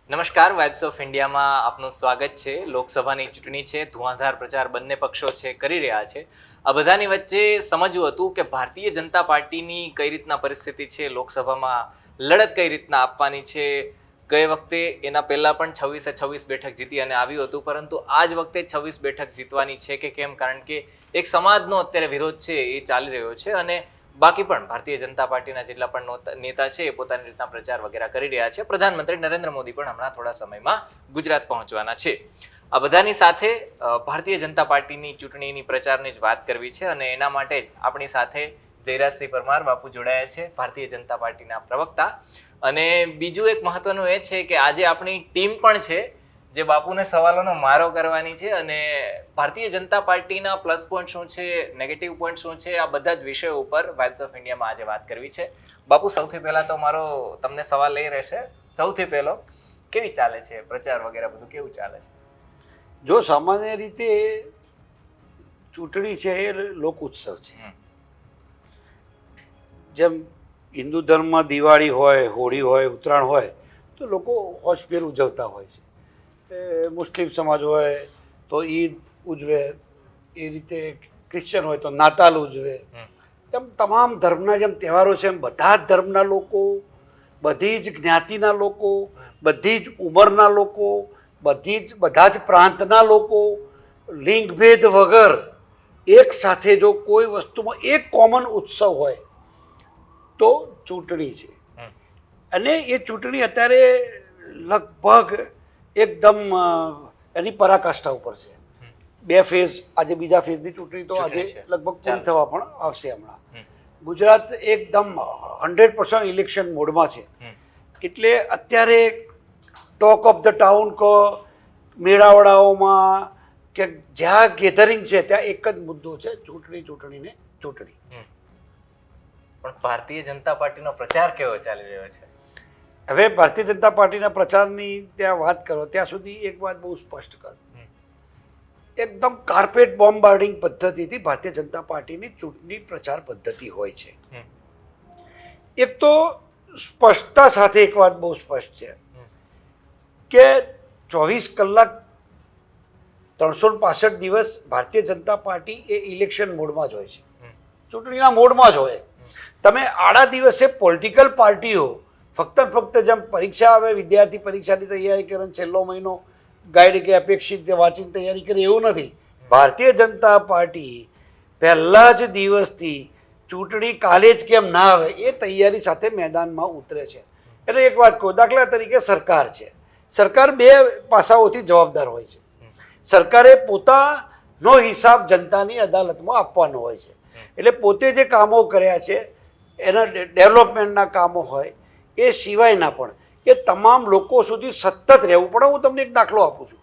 નમસ્કાર, vibes of ઇન્ડિયામાં આપનું સ્વાગત છે. લોકસભાની ચૂંટણી છે, ધુઆંધાર પ્રચાર બંને પક્ષો છે કરી રહ્યા છે. આ બધાની વચ્ચે સમજવું હતું કે ભારતીય જનતા પાર્ટીની કઈ રીતના પરિસ્થિતિ છે, લોકસભામાં લડત કઈ રીતના આપવાની છે. ગઈ વખતે એના પહેલા પણ 26 બેઠક જીતી અને આવ્યું હતું, પરંતુ આ જ વખતે 26 બેઠક જીતવાની છે કે કેમ, કારણ કે એક સમાજનો અત્યારે વિરોધ છે એ ચાલી રહ્યો છે અને બાકી પણ ભારતીય જનતા પાર્ટીના જેટલા પણ નેતા છે એ પોતાની રીતના પ્રચાર વગેરે કરી રહ્યા છે. પ્રધાનમંત્રી નરેન્દ્ર મોદી પણ હમણાં થોડા સમયમાં ગુજરાત પહોંચવાના છે. આ બધાની સાથે ભારતીય જનતા પાર્ટીની ચૂંટણીની પ્રચારની જ વાત કરવી છે અને એના માટે જ આપણી સાથે જયરાજસિંહ પરમાર બાપુ જોડાયા છે, ભારતીય જનતા પાર્ટીના પ્રવક્તા. અને બીજું એક મહત્વનું એ છે કે આજે આપણી ટીમ પણ છે જે બાપુને સવાલોનો મારો કરવાની છે અને ભારતીય જનતા પાર્ટીના પ્લસ પોઈન્ટ શું છે, નેગેટિવ પોઈન્ટ શું છે, આ બધા જ વિષયો ઉપર વાઇબ્સ ઓફ ઇન્ડિયામાં આજે વાત કરવી છે. બાપુ, સૌથી પહેલા તો મારો તમને સવાલ એ રહેશે, સૌથી પહેલો, કેવી ચાલે છે પ્રચાર વગેરે, બધું કેવું ચાલે છે? જો સામાન્ય રીતે ચૂંટણી છે એ લોક ઉત્સવ છે. જેમ હિન્દુ ધર્મમાં દિવાળી હોય, હોળી હોય, ઉત્તરાયણ હોય તો લોકો હોશભેર ઉજવતા હોય છે. મુસ્લિમ સમાજ હોય તો ઈદ ઉજવે, એ રીતે ક્રિશ્ચન હોય તો નાતાલ ઉજવે. એમ તમામ ધર્મના જેમ તહેવારો છે એમ બધા જ ધર્મના લોકો, બધી જ જ્ઞાતિના લોકો, બધી જ ઉંમરના લોકો, બધા જ પ્રાંતના લોકો, લિંગભેદ વગર એક સાથે જો કોઈ વસ્તુમાં એક કોમન ઉત્સવ હોય તો ચૂંટણી છે. અને એ ચૂંટણી અત્યારે લગભગ એકદમ એની પરાકાષ્ઠા ઉપર છે. 2 ફેઝ, આજે બીજા ફેઝની ચૂંટણી તો આજે લગભગ પૂરી થવા પણ આવશે. હમણાં ગુજરાત એકદમ 100% ઇલેક્શન મોડમાં છે. એટલે અત્યારે ટોક ઓફ ધ ટાઉન કહો, મેળાવડાઓમાં કે જ્યાં ગેધરિંગ છે ત્યાં એક જ મુદ્દો છે, ચૂંટણી. પણ ભારતીય જનતા પાર્ટીનો પ્રચાર કેવો ચાલી રહ્યો છે? હવે ભારતીય જનતા પાર્ટીના પ્રચારની ત્યાં વાત કરો ત્યાં સુધી એક વાત બહુ સ્પષ્ટ કર, એકદમ કાર્પેટ બોમ્બાર્ડિંગ પદ્ધતિથી ભારતીય જનતા પાર્ટીની ચૂંટણી પ્રચાર પદ્ધતિ હોય છે. એક તો સ્પષ્ટતા સાથે એક વાત બહુ સ્પષ્ટ છે કે 24 કલાક 365 દિવસ ભારતીય જનતા પાર્ટી એ ઇલેક્શન મોડમાં જ હોય છે, ચૂંટણીના મોડમાં જ હોય. તમે આડા દિવસે પોલિટિકલ પાર્ટીઓ ફક્ત જેમ પરીક્ષા આવે, વિદ્યાર્થી પરીક્ષાની તૈયારી કરે, છેલ્લો મહિનો ગાઈડ કે અપેક્ષિત વાંચીને તૈયારી કરે, એવું નથી. ભારતીય જનતા પાર્ટી પહેલા જ દિવસથી ચૂંટણી કાલે જ કેમ ના આવે એ તૈયારી સાથે મેદાનમાં ઉતરે છે. એટલે એક વાત કહું, દાખલા તરીકે સરકાર છે, સરકાર 2 પાસાઓથી જવાબદાર હોય છે. સરકારે પોતાનો હિસાબ જનતાની અદાલતમાં આપવાનો હોય છે. એટલે પોતે જે કામો કર્યા છે એના ડેવલપમેન્ટના કામો હોય એ સિવાયના પણ એ તમામ લોકો સુધી સતત રહેવું પડે. હું તમને એક દાખલો આપું છું.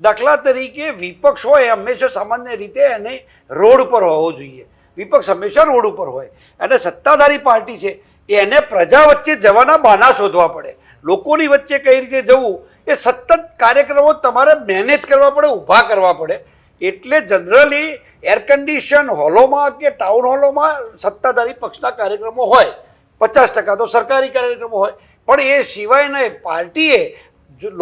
દાખલા તરીકે વિપક્ષ હોય હંમેશા સામાન્ય રીતે એને રોડ પર હોવો જોઈએ. વિપક્ષ હંમેશા રોડ ઉપર હોય અને સત્તાધારી પાર્ટી છે એને પ્રજા વચ્ચે જવાના બહાના શોધવા પડે. લોકોની વચ્ચે કઈ રીતે જવું એ સતત કાર્યક્રમો તમારે મેનેજ કરવા પડે, ઊભા કરવા પડે. એટલે જનરલી એર કન્ડિશન હોલોમાં કે ટાઉન હોલોમાં સત્તાધારી પક્ષના કાર્યક્રમો હોય, 50% તો સરકારી કાર્યક્રમો હોય. પણ એ સિવાયના પાર્ટીએ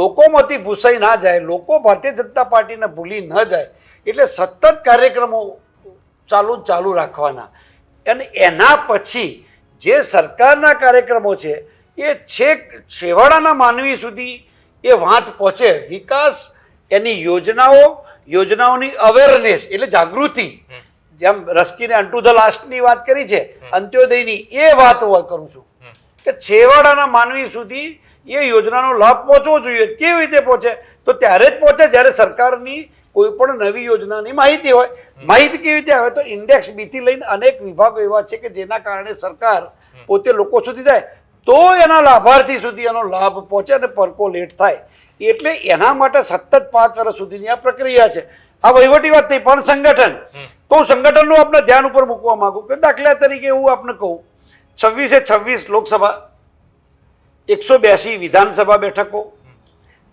લોકોમાંથી ભૂસાઈ ના જાય, લોકો ભારતીય જનતા પાર્ટીને ભૂલી ન જાય, એટલે સતત કાર્યક્રમો ચાલુ રાખવાના. અને એના પછી જે સરકારના કાર્યક્રમો છે એ છેક છેવાડાના માનવી સુધી એ વાત પહોંચે. વિકાસ, એની યોજનાઓની અવેરનેસ એટલે જાગૃતિ, જેમ રસ્કીને અન્ટુ ધ લાસ્ટની વાત કરી છે, અંત્યોદયની, એ વાત કરું છું કે છેવાડાના માનવી સુધી એ યોજનાનો લાભ પહોંચવો જોઈએ. કેવી રીતે પહોંચે? તો ત્યારે જ પહોંચે જ્યારે સરકારની કોઈ પણ નવી યોજનાની માહિતી હોય. માહિતી કેવી રીતે આવે? તો ઇન્ડેક્સ બીથી લઈને અનેક વિભાગો એવા છે કે જેના કારણે સરકાર પોતે લોકો સુધી જાય તો એના લાભાર્થી સુધી એનો લાભ પહોંચે અને પરકોલેટ થાય. એટલે એના માટે સતત 5 વર્ષ સુધીની આ પ્રક્રિયા છે. આ વહીવટી વાત થઈ. પણ સંગઠન, તો સંગઠનનું આપણે ધ્યાન ઉપર મૂકવા માંગુ કે દાખલા તરીકે હું આપને કહું, 26 લોકસભા, 182 વિધાનસભા બેઠકો,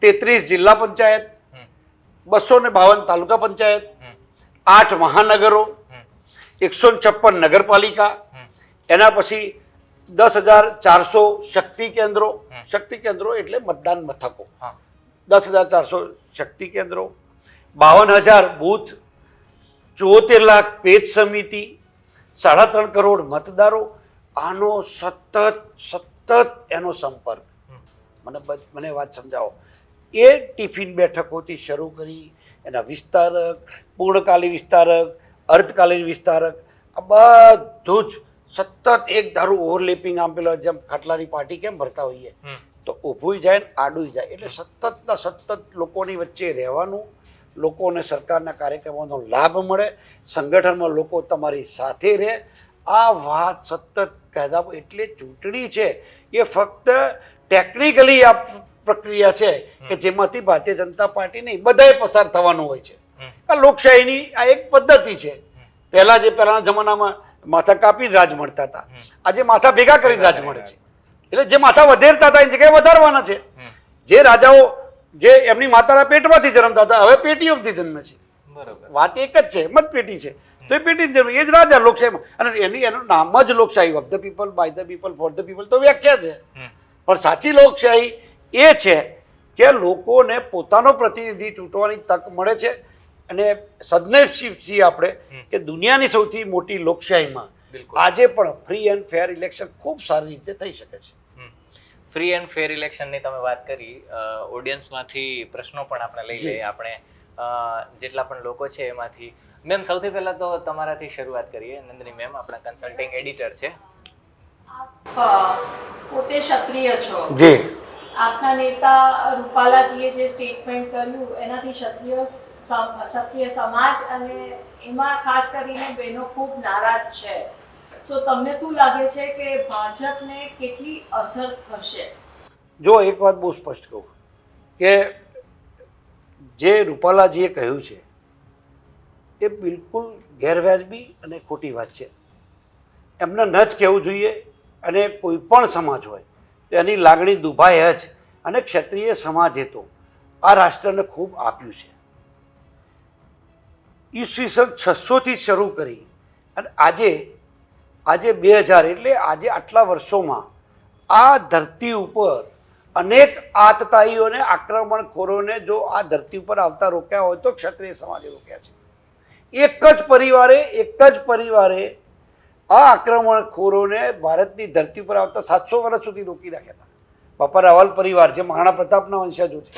33 જિલ્લા પંચાયત, 252 તાલુકા પંચાયત, 8 મહાનગરો, 156 નગરપાલિકા, એના પછી 10,400 શક્તિ કેન્દ્રો એટલે મતદાન મથકો, હા 10,400 શક્તિ કેન્દ્રો, 52,000 બૂથ, 74 લાખ પેજ સમિતિ, 3.5 કરોડ મતદારો. આનો સતત એનો સંપર્ક. મને વાત સમજાવો. એ ટિફિન બેઠકોથી શરૂ કરી એના વિસ્તારક, પૂર્ણકાલીન વિસ્તારક, અર્ધકાલીન વિસ્તારક, આ બધું જ સતત એક ધારું ઓવરલેપિંગ આમ પેલો જેમ ખાટલાની પાર્ટી કેમ ભરતા હોઈએ તો ઊભું જાય ને આડું જાય. એટલે સતત લોકોની વચ્ચે રહેવાનું, લોકોને સરકારના કાર્યક્રમોનો લાભ મળે, સંગઠનમાં લોકો તમારી સાથે રહે. આ વાત સતત કહેતા. એટલે ચૂંટણી છે એ ફક્ત ટેકનિકલી આ પ્રક્રિયા છે કે જેમાંથી ભારતીય જનતા પાર્ટી નહીં બધાએ પસાર થવાનું હોય છે. આ લોકશાહીની આ એક પદ્ધતિ છે. પહેલાના જમાનામાં માથા કાપીને રાજ મળતા હતા, આજે માથા ભેગા કરીને રાજ મળે છે. એટલે જે માથા વધેરતા હતા એ જગ્યાએ વધારવાના છે. જે રાજાઓ જે એમની માતાના પેટમાંથી જન્મતા હતા હવે પેટીઓમાંથી જન્મે છે. બરોબર. વાત એક જ છે, મતપેટી છે. તો એ પેટી જન્મ એ જ રાજા લોકશાહીમાં. અને એનું નામ જ લોકશાહી, of the people, by the people, for the people તો વ્યાખ્યા છે. પણ સાચી લોકશાહી એ છે કે લોકોને પોતાનો પ્રતિનિધિ ચૂંટવાની તક મળે છે. અને સદનસીબ છીએ આપણે કે દુનિયાની સૌથી મોટી લોકશાહીમાં આજે પણ ફ્રી એન્ડ ફેર ઇલેક્શન ખૂબ સારી રીતે થઈ શકે છે. ફ્રી એન્ડ ફેર ઇલેક્શનની તમે વાત કરી, ઓડિયન્સમાંથી પ્રશ્નો પણ આપણે લઈ લઈએ. આપણે જેટલા પણ લોકો છે એમાંથી મેમ સૌથી પહેલા તો તમારાથી શરૂઆત કરીએ. નંદની મેમ આપણા કન્સલ્ટિંગ એડિટર છે. આપ પોતે ક્ષત્રિય છો. જી. આપના નેતા રૂપાલાજીએ જે સ્ટેટમેન્ટ કર્યું એનાથી ક્ષત્રિય સમાજ અને એમાં ખાસ કરીને બહેનો ખૂબ નારાજ છે. સો તમને શું લાગે છે કે ભાજપને કેટલી અસર થશે? જો એક વાત બહુ સ્પષ્ટ કહું કે જે રૂપાલાજીએ કહ્યું છે એ બિલકુલ ગેરવ્યાજબી અને ખોટી વાત છે. એમને ન જ કહેવું જોઈએ. અને કોઈ પણ સમાજ હોય એની લાગણી દુભાય જ. અને ક્ષત્રિય સમાજે તો આ રાષ્ટ્રને ખૂબ આપ્યું છે. ઈસવીસન 600થી શરૂ કરી અને આજે 2000 એટલે આજે આટલા વર્ષોમાં આ ધરતી ઉપર અનેક આતતાઈઓને, આક્રમણખોરોને જો આ ધરતી ઉપર આવતા રોક્યા હોય તો ક્ષત્રિય સમાજે રોક્યા છે. એક જ પરિવારે આ આક્રમણખોરોને ભારતની ધરતી પર આવતા 700 વર્ષ સુધી રોકી રાખ્યા હતા. બાપા રાવલ પરિવાર જે મહારાણા પ્રતાપના વંશજો છે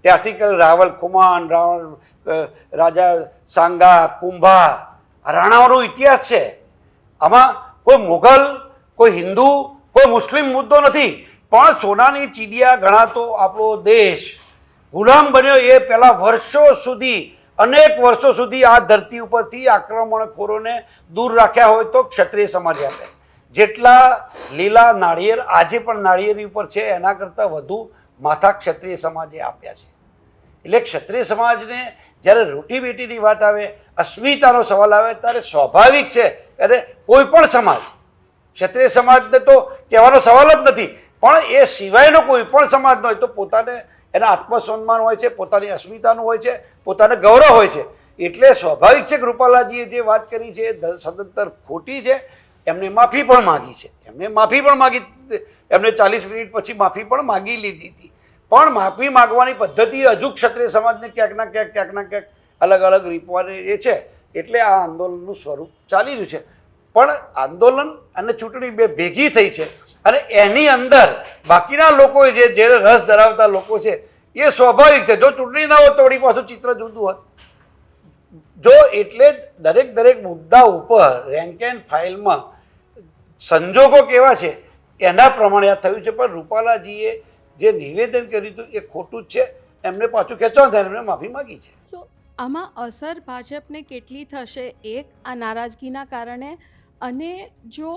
ત્યારથી કરી રાવલ ખુમાન, રાજા સાંગા, કુંભા, રાણાઓનો ઇતિહાસ છે. આમાં કોઈ મુઘલ, કોઈ હિન્દુ, કોઈ મુસ્લિમ મુદ્દો નથી. પણ સોનાની ચીડિયા ગણાતો આપણો દેશ ગુલામ બન્યો એ પહેલા અનેક વર્ષો સુધી આ ધરતી ઉપરથી આક્રમણખોરોને દૂર રાખ્યા હોય તો ક્ષત્રિય સમાજે આપે. જેટલા લીલા નાળિયેર આજે પણ નાળિયેરી ઉપર છે એના કરતાં વધુ માથા ક્ષત્રિય સમાજે આપ્યા છે. એટલે ક્ષત્રિય સમાજને જ્યારે રોટીબેટીની વાત આવે, અસ્મિતાનો સવાલ આવે ત્યારે સ્વાભાવિક છે. અને કોઈ પણ સમાજ, ક્ષત્રિય સમાજને તો કહેવાનો સવાલ જ નથી, પણ એ સિવાયનો કોઈ પણ સમાજનો હોય તો પોતાને એના આત્મસન્માન હોય છે, પોતાની અસ્મિતાનું હોય છે, પોતાને ગૌરવ હોય છે. એટલે સ્વાભાવિક છે કે રૂપાલાજીએ જે વાત કરી છે સદંતર ખોટી છે. એમને માફી પણ માગી છે. એમને 40 મિનિટ પછી માફી પણ માગી લીધી હતી. પણ માફી માગવાની પદ્ધતિ હજુ ક્ષત્રિય સમાજને ક્યાંક ના ક્યાંક અલગ અલગ રીતવાની એ છે. એટલે આ આંદોલનનું સ્વરૂપ ચાલી રહ્યું છે. પણ આંદોલન અને ચૂંટણી બે ભેગી થઈ છે અને એની અંદર બાકીના લોકો જે રસ ધરાવતા લોકો છે એ સ્વાભાવિક છે. જો ચૂંટણી ના હોત તો વળી પાછું ચિત્ર જુદું હોત. જો એટલે દરેક મુદ્દા ઉપર રેન્ક એન્ડ ફાઇલમાં સંજોગો કેવા છે એના પ્રમાણે આ થયું છે. પણ રૂપાલાજીએ જે નિવેદન કર્યું હતું એ ખોટું જ છે. એમને પાછું ખેંચવા થાય એમને માફી માગી છે. સો આમાં અસર ભાજપને કેટલી થશે એક આ નારાજગીના કારણે? અને જો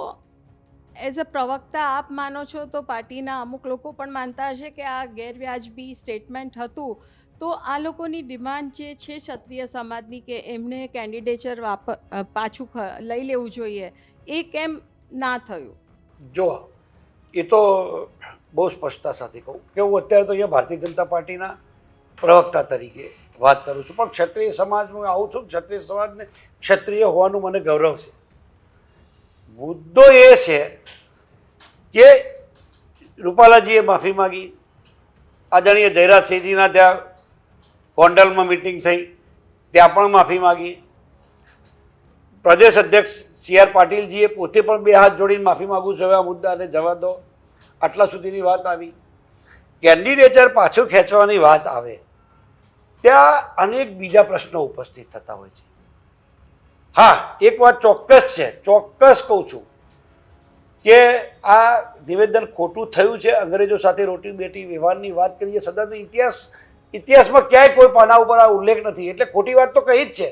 એઝ અ પ્રવક્તા આપ માનો છો તો પાર્ટીના અમુક લોકો પણ માનતા હશે કે આ ગેરવ્યાજબી સ્ટેટમેન્ટ હતું, તો આ લોકોની ડિમાન્ડ જે છે ક્ષત્રિય સમાજની કે એમને કેન્ડિડેચર પાછું લઈ લેવું જોઈએ, એ કેમ ના થયું? જો એ તો બહુ સ્પષ્ટતા સાથે કહું કે હું અત્યારે તો અહીંયા ભારતીય જનતા પાર્ટીના પ્રવક્તા તરીકે વાત કરું છું. પણ ક્ષત્રિય સમાજમાં આવું છું. ક્ષત્રિય સમાજને ક્ષત્રિય હોવાનું મને ગૌરવ છે. મુદ્દો એ છે કે રૂપાલાજીએ માફી માગી, આદરણીય જયરાજસિંહજીના ત્યાં ગોંડલમાં મિટિંગ થઈ ત્યાં પણ માફી માગી, પ્રદેશ અધ્યક્ષ સી.આર. પાટીલજીએ પોતે પણ 2 હાથ જોડીને માફી માગું છું, હવે આ મુદ્દાને જવા દો, આટલા સુધીની વાત આવી. કેન્ડિડેચર પાછું ખેંચવાની વાત આવે ત્યાં અનેક બીજા પ્રશ્નો ઉપસ્થિત થતા હોય છે. હા, એક વાત ચોક્કસ છે, ચોક્કસ કહું છું કે આ નિવેદન ખોટું થયું છે. અંગ્રેજો સાથે રોટી બેટી વ્યવહારની વાત કરીએ, સદન ઇતિહાસમાં ક્યાંય કોઈ પાના ઉપર આ ઉલ્લેખ નથી, એટલે ખોટી વાત તો કહી જ છે.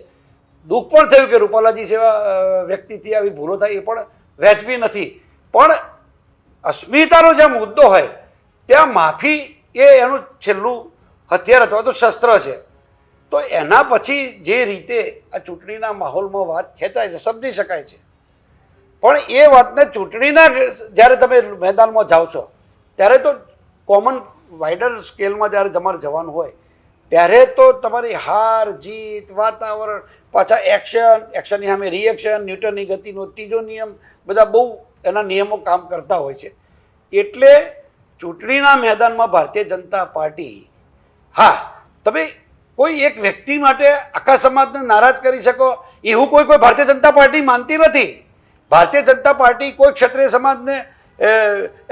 દુઃખ પણ થયું કે રૂપાલાજી સેવા વ્યક્તિથી આવી ભૂલો થાય, એ પણ વ્યાજબી નથી. પણ અસ્મિતાનો જે મુદ્દો હોય ત્યાં માફી એ એનું છેલ્લું હથિયાર અથવા તો શસ્ત્ર છે. તો એના પછી જે રીતે આ ચૂંટણીના માહોલમાં વાત ખેંચાય છે સમજી શકાય છે, પણ એ વાતને ચૂંટણીના જ્યારે તમે મેદાનમાં જાઓ છો ત્યારે તો કોમન વાઇડર સ્કેલમાં જ્યારે તમારે જવાનું હોય ત્યારે તો તમારી હાર જીત, વાતાવરણ, પાછા એક્શનની સામે રિએક્શન, ન્યૂટનની ગતિનો ત્રીજો નિયમ, બધા બહુ એના નિયમો કામ કરતા હોય છે. એટલે ચૂંટણીના મેદાનમાં ભારતીય જનતા પાર્ટી, હા, તમે કોઈ એક વ્યક્તિ માટે આખા સમાજને નારાજ કરી શકો એવું કોઈ ભારતીય જનતા પાર્ટી માનતી નથી. ભારતીય જનતા પાર્ટી કોઈ ક્ષત્રિય સમાજને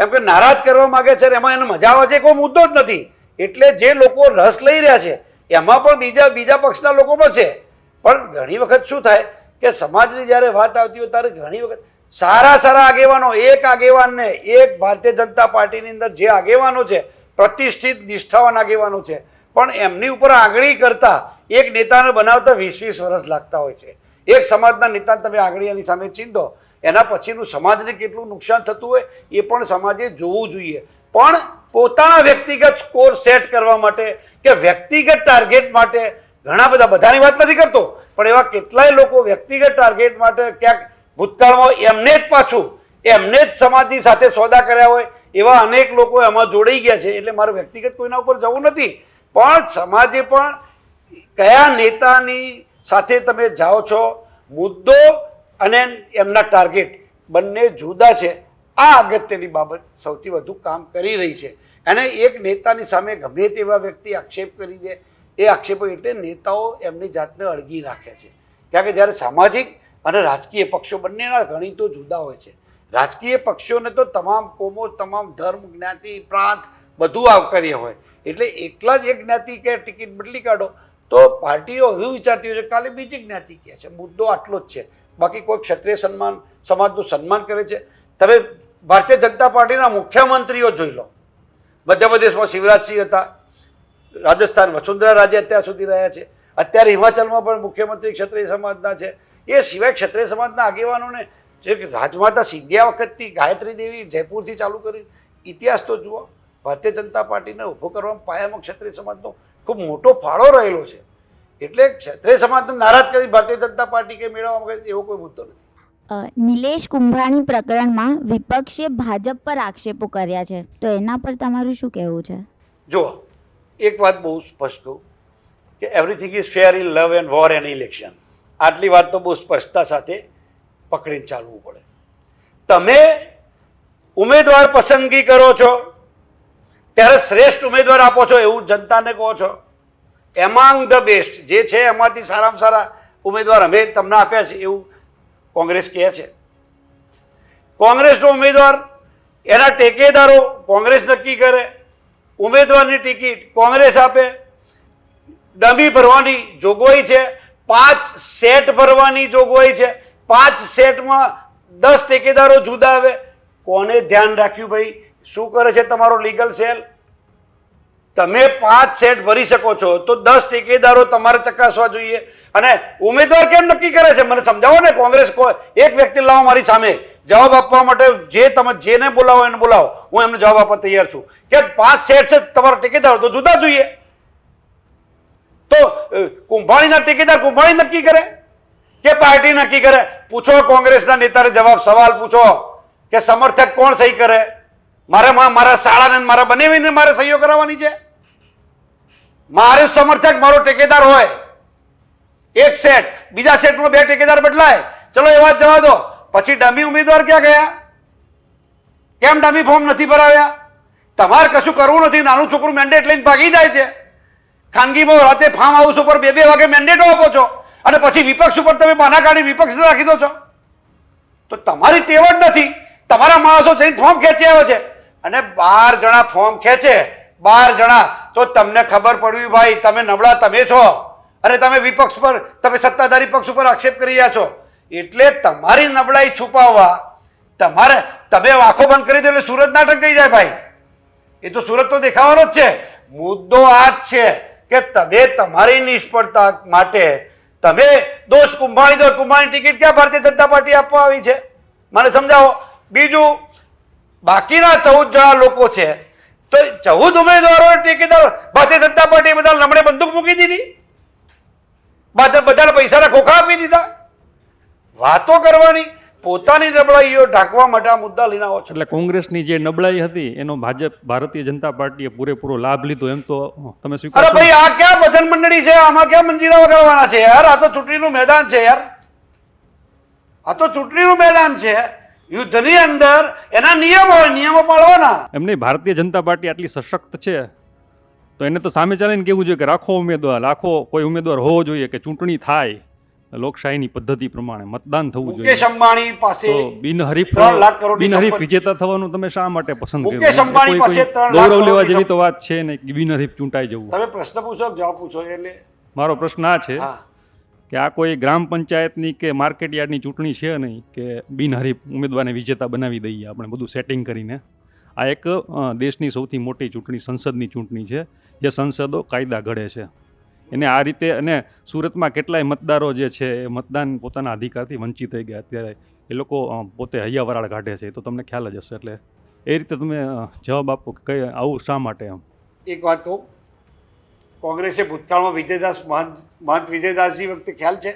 એમ કે નારાજ કરવા માગે છે, એમાં એને મજા આવે છે, કોઈ મુદ્દો જ નથી. એટલે જે લોકો રસ લઈ રહ્યા છે એમાં પણ બીજા પક્ષના લોકો પણ છે. પણ ઘણી વખત શું થાય કે સમાજની જ્યારે વાત આવતી હોય ત્યારે ઘણી વખત સારા આગેવાનો, એક આગેવાનને, એક ભારતીય જનતા પાર્ટીની અંદર જે આગેવાનો છે, પ્રતિષ્ઠિત નિષ્ઠાવાન આગેવાનો છે, પણ એમની ઉપર આંગળી કરતા એક નેતાને બનાવતા 20 વર્ષ લાગતા હોય છે. એક સમાજના નેતાને તમે આંગળી એની સામે ચીંધો, એના પછીનું સમાજને કેટલું નુકસાન થતું હોય એ પણ સમાજે જોવું જોઈએ. પણ પોતાના વ્યક્તિગત સ્કોર સેટ કરવા માટે કે વ્યક્તિગત ટાર્ગેટ માટે ઘણા બધાની વાત નથી કરતો, પણ એવા કેટલાય લોકો વ્યક્તિગત ટાર્ગેટ માટે ક્યાંક ભૂતકાળમાં એમને જ સમાજની સાથે સોદા કર્યા હોય એવા અનેક લોકો એમાં જોડાઈ ગયા છે. એટલે મારે વ્યક્તિગત કોઈના ઉપર જવું નથી, પણ સમાજે પણ કયા નેતાની સાથે તમે જાઓ છો, મુદ્દો અને એમના ટાર્ગેટ બંને જુદા છે. આ અગત્યની બાબત સૌથી વધુ કામ કરી રહી છે. અને એક નેતાની સામે ગમે તેવા વ્યક્તિ આક્ષેપ કરી દે, એ આક્ષેપો એટલે નેતાઓ એમની જાતને અળગી રાખે છે. કારણ કે જ્યારે સામાજિક અને રાજકીય પક્ષો બંનેના ગણિતો જુદા હોય છે. રાજકીય પક્ષોને તો તમામ કોમો, તમામ ધર્મ, જ્ઞાતિ, પ્રાંત બધું આવકાર્ય હોય, એટલે એકલા જ એક જ્ઞાતિ કે ટિકિટ બદલી કાઢો તો પાર્ટીઓ એવું વિચારતી હોય છે કાલે બીજી જ્ઞાતિ કહે છે. મુદ્દો આટલો જ છે. બાકી કોઈ ક્ષત્રિય સમાજનું સન્માન કરે છે. તમે ભારતીય જનતા પાર્ટીના મુખ્યમંત્રીઓ જોઈ લો. મધ્યપ્રદેશમાં શિવરાજસિંહ હતા, રાજસ્થાન વસુંધરા રાજે અત્યાર સુધી રહ્યા છે, અત્યારે હિમાચલમાં પણ મુખ્યમંત્રી ક્ષત્રિય સમાજના છે. એ સિવાય ક્ષત્રિય સમાજના આગેવાનોને જે રાજમાતા સિંધિયા વખતથી ગાયત્રી દેવી જયપુરથી ચાલુ કરી ઇતિહાસ તો જુઓ. ભારતીય જનતા પાર્ટીને ઊભો કરવામાં પાયામાં ક્ષત્રિય સમાજનો ખૂબ મોટો ફાળો રહેલો છે. એટલે ક્ષત્રિય સમાજને નારાજ કરી ભારતીય જનતા પાર્ટી કે મેળવવા માંગે એવો કોઈ મુદ્દો નથી. નિલેશ કુંભાણી પ્રકરણમાં વિપક્ષે ભાજપ પર આક્ષેપો કર્યા છે, તો એના પર તમારું શું કહેવું છે? જુઓ, એક વાત બહુ સ્પષ્ટ કહું કે everything is fair in love and war and election. આટલી વાત તો બહુ સ્પષ્ટતા સાથે પકડીને ચાલવું પડે. તમે ઉમેદવાર પસંદગી કરો છો ત્યારે શ્રેષ્ઠ ઉમેદવાર આપો છો એવું જનતાને કહો છો. એમાંગ ધ બેસ્ટ જે છે એમાંથી સારામાં સારા ઉમેદવાર અમે તમને આપ્યા છે એવું કોંગ્રેસ કહે છે. કોંગ્રેસનો ઉમેદવાર એના ટેકેદારો કોંગ્રેસ નક્કી કરે, ઉમેદવારની ટિકિટ કોંગ્રેસ આપે, ડમી ભરવાની જોગવાઈ છે, 5 સેટ ભરવાની જોગવાઈ છે, 5 સેટમાં 10 ટેકેદારો જુદા આવે. કોને ધ્યાન રાખ્યું ભાઈ? શું કરે છે તમારો લીગલ સેલ? તમે 5 સેટ ભરી શકો છો તો 10 ટેકેદારો તમારે ચકાસવા જોઈએ. અને ઉમેદવાર કેમ નક્કી કરે છે મને સમજાવો ને. કોંગ્રેસ એક વ્યક્તિ લાવો મારી સામે જવાબ આપવા માટે, જે તમે જેને બોલાવો એને બોલાવો, હું એમને જવાબ આપવા તૈયાર છું કે 5 સેટ છે તમારા ટેકેદારો તો જુદા જોઈએ. તો કુંભાણીના ટેકેદાર કુંભાણી નક્કી કરે કે પાર્ટી નક્કી કરે? પૂછો કોંગ્રેસના નેતાને જવાબ, સવાલ પૂછો કે સમર્થક કોણ સહી કરે? મારા શાળાને મારા બનાવીને મારે સહીઓ કરાવવાની છે? મારે સમર્થક મારો ટેકેદાર હોય એક સેટ, બીજા સેટમાં 2 ટેકેદાર બદલાય, ચલો એ વાત જવા દો. પછી ડમી ઉમેદવાર ક્યાં ગયા કેમ ડમી ફોર્મ નથી ભરાવ્યા? તમારે કશું કરવું નથી, નાનું છોકરું મેન્ડેટ લઈને ભાગી જાય છે. ખાનગીમાં રાતે ફાર્મ હાઉસ ઉપર 2-2 વાગે મેન્ડેટો આપો છો અને પછી વિપક્ષ ઉપર તમે બાના કાઢી વિપક્ષ રાખી દો છો. તો તમારી તેવડ નથી. તમારા માણસો જઈને ફોર્મ ખેંચી આવે છે અને 12 જણા ફોર્મ ખેંચે, 12 જણા, તો તમને ખબર પડવી ભાઈ તમે નબળા તમે છો અને તમે વિપક્ષ પર, તમે સત્તાધારી પક્ષ ઉપર આક્ષેપ કરી રહ્યા છો. એટલે તમારી નબળાઈ છુપાવવા તમે આંખો બંધ કરી દો એટલે સુરત ના ટંકાઈ જાય ભાઈ. એ તો સુરત તો દેખાવાનો જ છે. મુદ્દો આ જ છે કે તમે તમારી નિષ્ફળતા માટે તમે દોષ કુંભાણી દો. કુંભાણી ટિકિટ ક્યાં ભારતીય જનતા પાર્ટી આપવા આવી છે? મને સમજાવો. બીજું, બાકીના 14 જણા લોકો છે તો 14 ઉમેદવારો ટેકેદાર ભારતીય જનતા પાર્ટી બધા લમડે બંદૂક મૂકી દીધી, બધાને પૈસાના ખોખા આપી દીધા. વાતો કરવાની, પોતાની નબળાઈઓ ઢાંકવા માટે આ મુદ્દા લઈને આવો છો. એટલે કોંગ્રેસની જે નબળાઈ હતી એનો ભારતીય જનતા પાર્ટીએ પૂરેપૂરો લાભ લીધો એમ તો તમે અરે સ્વીકારશો? ભાઈ, આ ક્યાં ભજન મંડળી છે? આમાં ક્યાં મંજીરા વગાડવાના છે યાર? આ તો ચૂંટણીનું મેદાન છે યાર. આ તો ચૂંટણીનું મેદાન છે. યુદ્ધની અંદર એના નિયમો હોય, નિયમો પાળવાના. એમની ભારતીય જનતા પાર્ટી આટલી સશક્ત છે તો એને તો સામે ચાલીને કેવું જોઈએ કે રાખો ઉમેદવાર, રાખો કોઈ ઉમેદવાર હોવો જોઈએ, કે ચૂંટણી થાય લોકશાહીની પદ્ધતિ પ્રમાણે મતદાન થવું જોઈએ. મુકેશ અંબાણી પાસે તો બિનહરીફ 3 લાખ કરોડની બિનહરીફ સંપત્તિ. વિજેતા થવાનું તમે શા માટે પસંદ કર્યું? મુકેશ અંબાણી પાસે 3 લાખ ગૌરવ લેવા કરોડની જેવી તો વાત છે ને કે બિનહરીફ ચૂંટાઈ જવું. તમે પ્રશ્ન પૂછો, જવાબ પૂછો. એટલે મારો પ્રશ્ન આ છે હા, કે આ કોઈ ગ્રામ પંચાયતની કે માર્કેટ યાર્ડની ચૂંટણી છે નહીં કે બિનહરીફ ઉમેદવારને વિજેતા બનાવી દઈએ આપણે બધું સેટિંગ કરીને. આ એક દેશની સૌથી મોટી ચૂંટણી, સંસદની ચૂંટણી છે, જે સંસદો કાયદા ઘડે છે. એને આ રીતે, અને સુરતમાં કેટલાય મતદારો જે છે એ મતદાન પોતાના અધિકારથી વંચિત થઈ ગયા. અત્યારે એ લોકો પોતે હૈયાવરાળ કાઢે છે, એ તો તમને ખ્યાલ જ હશે. એટલે એ રીતે તમે જવાબ આપો કે કઈ આવું શા માટે એમ? એક વાત કહું, કોંગ્રેસે ભૂતકાળમાં મહંત વિજયદાસજી વખતે ખ્યાલ છે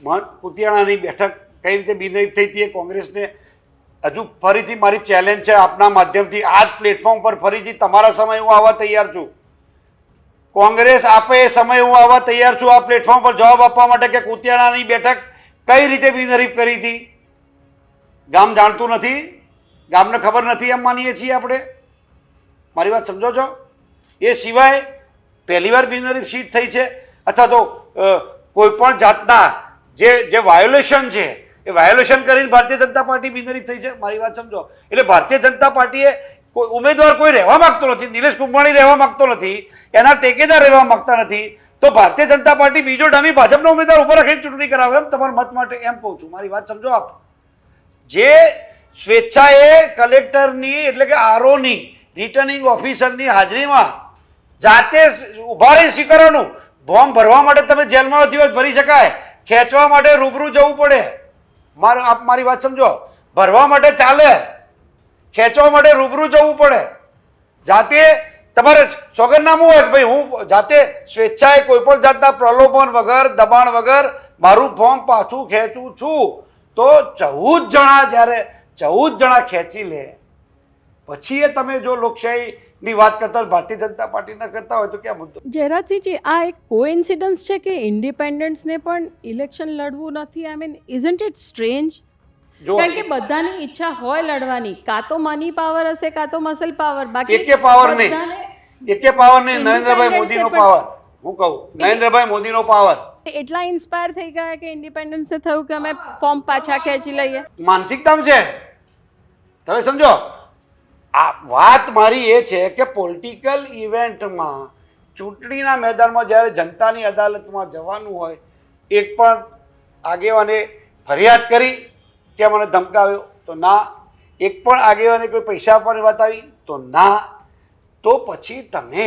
મહંત કુતિયાણાની બેઠક કઈ રીતે બિનહરીફ થઈ હતી? એ કોંગ્રેસને હજુ ફરીથી મારી ચેલેન્જ છે આપના માધ્યમથી, આ જ પ્લેટફોર્મ પર ફરીથી તમારા સમય હું આવવા તૈયાર છું. કોંગ્રેસ આપે એ સમય હું આવવા તૈયાર છું આ પ્લેટફોર્મ પર જવાબ આપવા માટે કે કુતિયાણાની બેઠક કઈ રીતે બિનહરીફ કરી હતી. ગામ જાણતું નથી, ગામને ખબર નથી એમ માનીએ છીએ આપણે. મારી વાત સમજો છો? એ સિવાય પહેલીવાર બિનહરીફ સીટ થઈ છે અથવા તો કોઈ પણ જાતના જે વાયોલેશન છે એ વાયોલેશન કરીને ભારતીય જનતા પાર્ટી બિનહરીફ થઈ છે. મારી વાત સમજો. એટલે ભારતીય જનતા પાર્ટીએ કોઈ ઉમેદવાર કોઈ રહેવા માંગતો નથી, નિલેશ કુંભાણી રહેવા માંગતો નથી, એના ટેકેદાર રહેવા માંગતા નથી, તો ભારતીય જનતા પાર્ટી બીજો ડમી ભાજપનો ઉમેદવાર ઉભો રાખીને ચૂંટણી કરાવે એમ તમારા મત માટે એમ કહું છું. મારી વાત સમજો આપ. જે સ્વેચ્છાએ કલેક્ટરની એટલે કે આરઓની રિટર્નિંગ ઓફિસરની હાજરીમાં જાતે ઉભા રહી સ્વીકારવાનું. ફોર્મ ભરવા માટે તમે જેલમાં દિવસ ભરી શકાય, ખેંચવા માટે રૂબરૂ જવું પડે. મારી વાત સમજો. ભરવા માટે ચાલે, ખેંચવા માટે રૂબરૂ જવું પડે. જાતે તમારે સોગંદનામું હોય કે ભાઈ હું જાતે સ્વેચ્છાએ કોઈ પણ જાતના પ્રલોભન વગર, દબાણ વગર મારું ફોર્મ પાછું ખેંચું છું. તો 14 જણા જ્યારે 14 જણા ખેંચી લે પછી એ તમે જો લોકશાહીની વાત કરતા હોય, ભારતીય જનતા પાર્ટીના કરતા હોય તો ક્યાં મુદ્દો? જયરાજસિંહજી, આ એક કોઇન્સિડન્સ છે કે ઇન્ડિપેન્ડન્ટ્સને પણ ઇલેક્શન લડવું નથી? I mean isn't it strange? જો કારણ કે બધાની ઈચ્છા હોય લડવાની, કાં તો મની પાવર હશે કાં તો મસલ પાવર. બાકી એકે પાવર નહીં, બધાને એકે પાવર નહીં. નરેન્દ્રભાઈ મોદીનો પાવર, હું કહું નરેન્દ્રભાઈ મોદીનો પાવર. એટલા ઇન્સ્પાયર થઈ ગયા કે ઇન્ડિપેન્ડન્સને થયું કે અમે ફોર્મ પાછા ખેંચી લઈએ. માનસિકતામ છે, તમે સમજો. આ વાત મારી એ છે કે પોલિટિકલ ઇવેન્ટમાં, ચૂંટણીના મેદાનમાં જ્યારે જનતાની અદાલતમાં જવાનું હોય, એક પણ આગેવાને ફરિયાદ કરી કે મને ધમકાવ્યો તો ના, એક પણ આગેવાને કોઈ પૈસા આપવાની વાત આવી તો ના, તો પછી તમે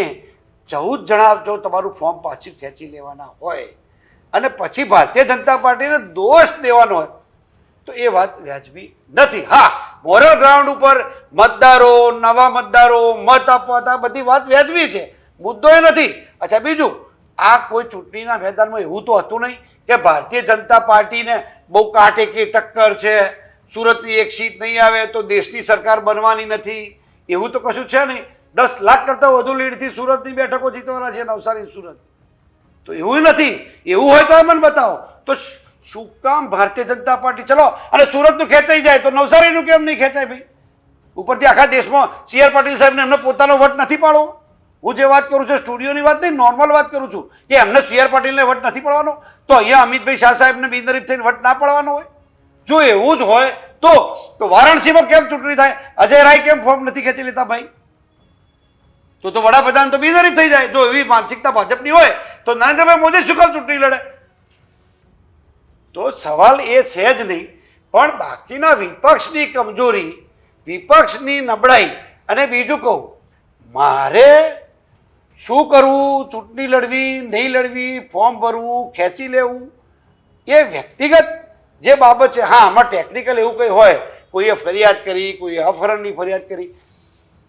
14 જણા જો તમારું ફોર્મ પાછું ખેંચી લેવાના હોય અને પછી ભારતીય જનતા પાર્ટીને દોષ દેવાનો હોય તો એ વાત વ્યાજબી નથી. હા, મોરલ ગ્રાઉન્ડ ઉપર મતદારો, નવા મતદારો મત આપવા હતા, બધી વાત વ્યાજબી છે, મુદ્દો એ નથી. અચ્છા, બીજું, આ કોઈ ચૂંટણીના મેદાનમાં એવું તો હતું નહીં કે ભારતીય જનતા પાર્ટીને બહુ કાટેકી ટક્કર છે, સુરતની એક સીટ નહીં આવે તો દેશની સરકાર બનવાની નથી, એવું તો કશું છે નહીં. 10 લાખ કરતાં વધુ લીડથી સુરતની બેઠકો જીતવાના છે, નવસારી સુરત. તો એવું નથી. એવું હોય તો મને બતાવો. તો શું કામ ભારતીય જનતા પાર્ટી, ચલો અને સુરતનું ખેંચાઈ જાય તો નવસારીનું કેમ નહીં ખેંચાય ભાઈ? ઉપરથી આખા દેશમાં CR પાટીલ સાહેબને એમને પોતાનો વટ નથી પાડવો. હું જે વાત કરું છું સ્ટુડિયોની વાત નહીં, નોર્મલ વાત કરું છું કે એમને CR પાટીલને વટ નથી પાડવાનો, તો અહીંયા અમિતભાઈ શાહ સાહેબને બિનહરીફ થઈને વટ ના પાડવાનો હોય? જો એવું જ હોય તો વારાણસીમાં કેમ ચૂંટણી થાય? અજય રાય કેમ ફોર્મ નથી ખેંચી લેતા ભાઈ? તો વડાપ્રધાન તો બિનહરીફ થઈ જાય. જો એવી માનસિકતા ભાજપની હોય તો નરેન્દ્રભાઈ મોદી શું કામ ચૂંટણી લડે? તો સવાલ એ છે જ નહીં, પણ બાકીના વિપક્ષની કમજોરી, વિપક્ષની નબળાઈ, અને બીજું કહું, મારે શું કરવું, ચૂંટણી લડવી નહીં લડવી, ફોર્મ ભરવું, ખેંચી લેવું, એ વ્યક્તિગત જે બાબત છે. હા, આમાં ટેકનિકલ એવું કંઈ હોય, કોઈએ ફરિયાદ કરી, કોઈએ અપહરણની ફરિયાદ કરી,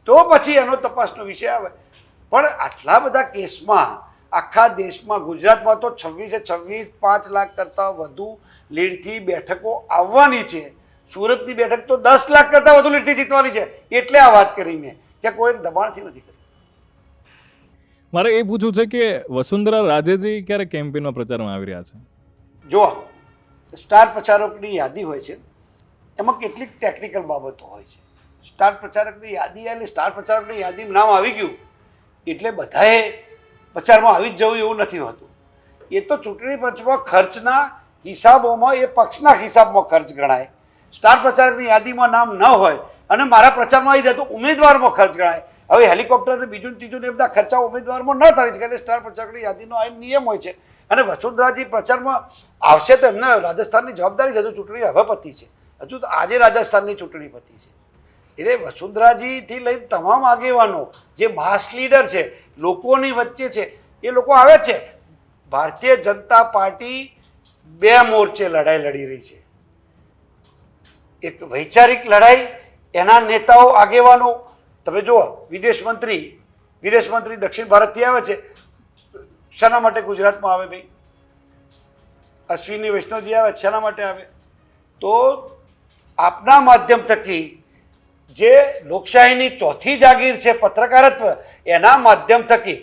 તો પછી એનો તપાસનો વિષય આવે. પણ આટલા બધા કેસમાં આખા દેશમાં, ગુજરાતમાં તો 26 5 લાખ કરતાં વધુ લીડથી બેઠકો આવવાની છે. સુરતની બેઠક તો 10 લાખ કરતાં વધુ લીડથી જીતવાની છે. એટલે આ વાત કરી મેં કે કોઈ દબાણથી નથી કરી. મારે એ પૂછવું છે કે વસુંધરા રાજેજી ક્યારે કેમ્પેઇનમાં પ્રચારમાં આવી રહ્યા છે? જો સ્ટાર પ્રચારકની યાદી હોય છે, એમાં કેટલીક ટેકનિકલ બાબતો હોય છે. સ્ટાર પ્રચારકની યાદી એટલે સ્ટાર પ્રચારકની યાદીમાં નામ આવી ગયું એટલે બધાએ પ્રચારમાં આવી જ જવું એવું નથી હોતું. એ તો ચૂંટણી પંચમાં ખર્ચના હિસાબોમાં એ પક્ષના હિસાબમાં ખર્ચ ગણાય. સ્ટાર પ્રચારકની યાદીમાં નામ ન હોય અને મારા પ્રચારમાં આવી જાય તો ઉમેદવારમાં ખર્ચ ગણાય. હવે હેલિકોપ્ટર ને બીજું ત્રીજું ને બધા ખર્ચા ઉમેદવારમાં ન થાય છે, એટલે સ્ટાર પ્રચારકની યાદીનો આ નિયમ હોય છે. અને વસુંધરાજી પ્રચારમાં આવશે તો એમને રાજસ્થાનની જવાબદારી છે. હજુ ચૂંટણી હવે પતી છે, હજુ તો આજે રાજસ્થાનની ચૂંટણી પતી છે. એટલે વસુંધરાજીથી લઈને તમામ આગેવાનો જે માસ લીડર છે, લોકોની વચ્ચે છે, એ લોકો આવે છે. ભારતીય જનતા પાર્ટી 2 મોરચે લડાઈ લડી રહી છે. એક વૈચારિક લડાઈ, એના નેતાઓ આગેવાનો, તમે જુઓ વિદેશ મંત્રી દક્ષિણ ભારતથી આવે છે, શાના માટે ગુજરાતમાં આવે ભાઈ? અશ્વિની વૈષ્ણવજી આવે, શાના માટે આવે? તો આપના માધ્યમ થકી જે લોકશાહીની ચોથી જાગીર છે પત્રકારત્વ, એના માધ્યમ થકી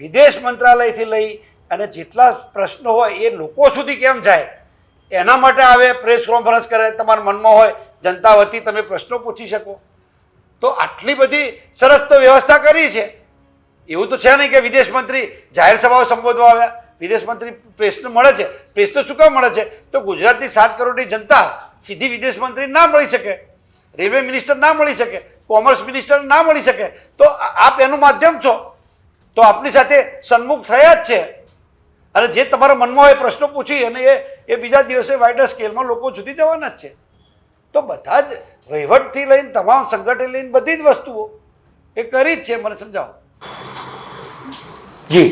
વિદેશ મંત્રાલયથી લઈ અને જેટલા પ્રશ્નો હોય એ લોકો સુધી કેમ જાય એના માટે આવે, પ્રેસ કોન્ફરન્સ કરે, તમારા મનમાં હોય જનતા વતી તમે પ્રશ્નો પૂછી શકો. તો આટલી બધી સરસ તો વ્યવસ્થા કરી છે. એવું તો છે નહીં કે વિદેશ મંત્રી જાહેર સભાઓ સંબોધવા આવ્યા. વિદેશ મંત્રી પ્રેસને મળે છે. પ્રેસને શું કામ મળે છે? તો ગુજરાતની 7 કરોડની જનતા સીધી વિદેશ મંત્રી ના મળી શકે, રેલવે મિનિસ્ટર ના મળી શકે, કોમર્સ મિનિસ્ટર ના મળી શકે. તો આપ એનું માધ્યમ છો, તો આપની સાથે સન્મુખ થયા જ છે. અને જે તમારા મનમાં હોય પ્રશ્નો પૂછી અને એ બીજા દિવસે વાઇડર સ્કેલમાં લોકો સુધી જવાના જ છે. તો બધા જ વહીવટથી લઈને તમામ સંગઠન લઈને બધી જ વસ્તુઓ એ કરી જ છે. મને સમજાવો. જી,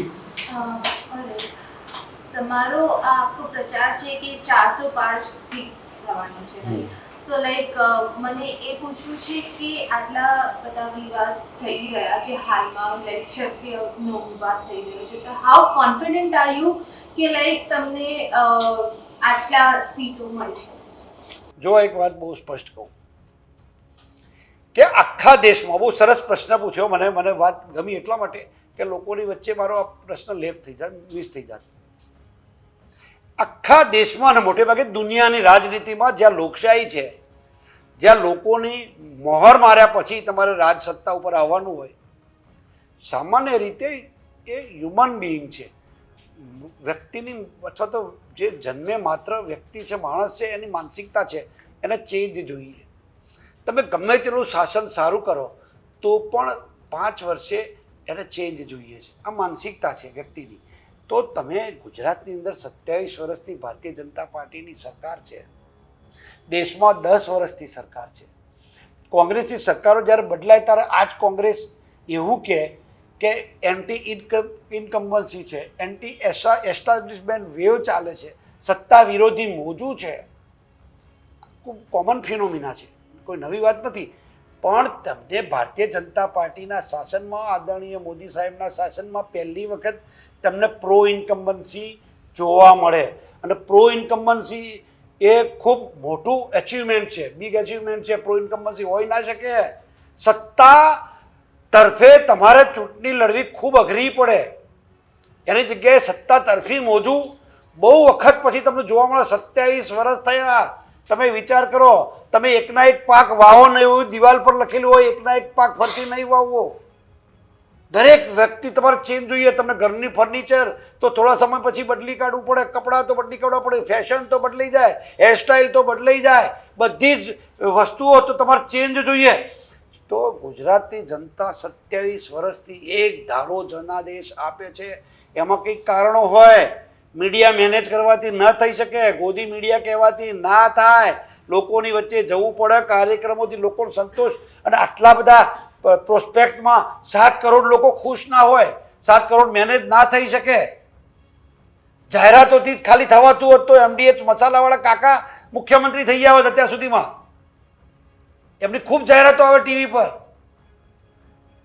તમારો આ આખો પ્રચાર છે કે 400 પાર સ્થિત થવાનો છે. સો લાઈક મને એ પૂછવું છે કે આટલા બધા વિવાદ થઈ રહ્યા છે હાલમાં, લાઈક ક્ષત્રિયનો વિવાદ થઈ રહ્યો છે, તો હાઉ કોન્ફિડન્ટ આર યુ કે લાઈક તમને આટલા સીટો મળી શકે? જો એક વાત બહુ સ્પષ્ટ કહું કે આખા દેશમાં, બહુ સરસ પ્રશ્ન પૂછ્યો મને વાત ગમી એટલા માટે કે લોકોની વચ્ચે મારો આ પ્રશ્ન લેપ થઈ જાય, મિસ થઈ જાય. આખા દેશમાં અને મોટે ભાગે દુનિયાની રાજનીતિમાં જ્યાં લોકશાહી છે, જ્યાં લોકોની મોહર માર્યા પછી તમારે રાજ સત્તા ઉપર આવવાનું હોય, સામાન્ય રીતે એ હ્યુમન બિઈંગ છે, વ્યક્તિની અથવા તો જે જન્મે માત્ર વ્યક્તિ છે, માણસ છે, એની માનસિકતા છે, એને ચેન્જ જોઈએ. તમે ગમે તેટલું શાસન સારું કરો તો પણ 5 વર્ષે એને ચેન્જ જોઈએ છે. આ માનસિકતા છે વ્યક્તિની. તો તમે ગુજરાતની અંદર 27 વર્ષથી ભારતીય જનતા પાર્ટીની સરકાર છે, દેશમાં 10 વર્ષથી સરકાર છે. કોંગ્રેસની સરકારો જ્યારે બદલાય ત્યારે આ જ કોંગ્રેસ એવું કે એન્ટી ઇન્કમ્બન્સી છે, એન્ટી એસ્ટાબ્લિશમેન્ટ વેવ ચાલે છે, સત્તા વિરોધી મોજું છે. ખૂબ કોમન ફિનોમિના છે, કોઈ નવી વાત નથી. પણ તમને ભારતીય જનતા પાર્ટીના શાસનમાં, આદરણીય મોદી સાહેબના શાસનમાં પહેલી વખત તમને પ્રો ઇન્કમ્બન્સી જોવા મળે. અને પ્રો ઇન્કમ્બન્સી એ ખૂબ મોટું એચિવમેન્ટ છે, બિગ એચિવમેન્ટ છે. પ્રો ઇન્કમ્બન્સી હોઈ ના શકે. સત્તા તરફે તમારે ચૂંટણી લડવી ખૂબ અઘરી પડે. એની જગ્યાએ સત્તા તરફી મોજું બહુ વખત પછી તમને જોવા મળે. 27 વર્ષ થયા તમે વિચાર કરો, તમે એકના એક પાક વાવો નહીં એવું દિવાલ પર લખેલું હોય, એકના એક પાક ફરતી નહીં વાવવો. દરેક વ્યક્તિ તમારે ચેન્જ જોઈએ. તમને ઘરની ફર્નિચર તો થોડા સમય પછી બદલી કાઢવું પડે, કપડાં તો બદલી કાઢવા પડે, ફેશન તો બદલાઈ જાય, હેરસ્ટાઈલ તો બદલાઈ જાય, બધી જ વસ્તુઓ તો તમારે ચેન્જ જોઈએ. તો ગુજરાતની જનતા 27 વર્ષથી એક ધારો જનાદેશ આપે છે. એમાં કંઈક કારણો હોય, મીડિયા મેનેજ કરવાથી ન થઈ શકે, ગોદી મીડિયા કહેવાથી ના થાય, લોકોની વચ્ચે જવું પડે, કાર્યક્રમોથી લોકોનો સંતોષ, અને આટલા બધા પ્રોસ્પેક્ટમાં 7 કરોડ લોકો ખુશ ના હોય, 7 કરોડ મેનેજ ના થઈ શકે. જાહેરાતોથી જ ખાલી થવાતું હોત તો MDH મસાલાવાળા કાકા મુખ્યમંત્રી થઈ ગયા હોત અત્યાર સુધીમાં. એમની ખૂબ જાહેરાતો આવે ટીવી પર.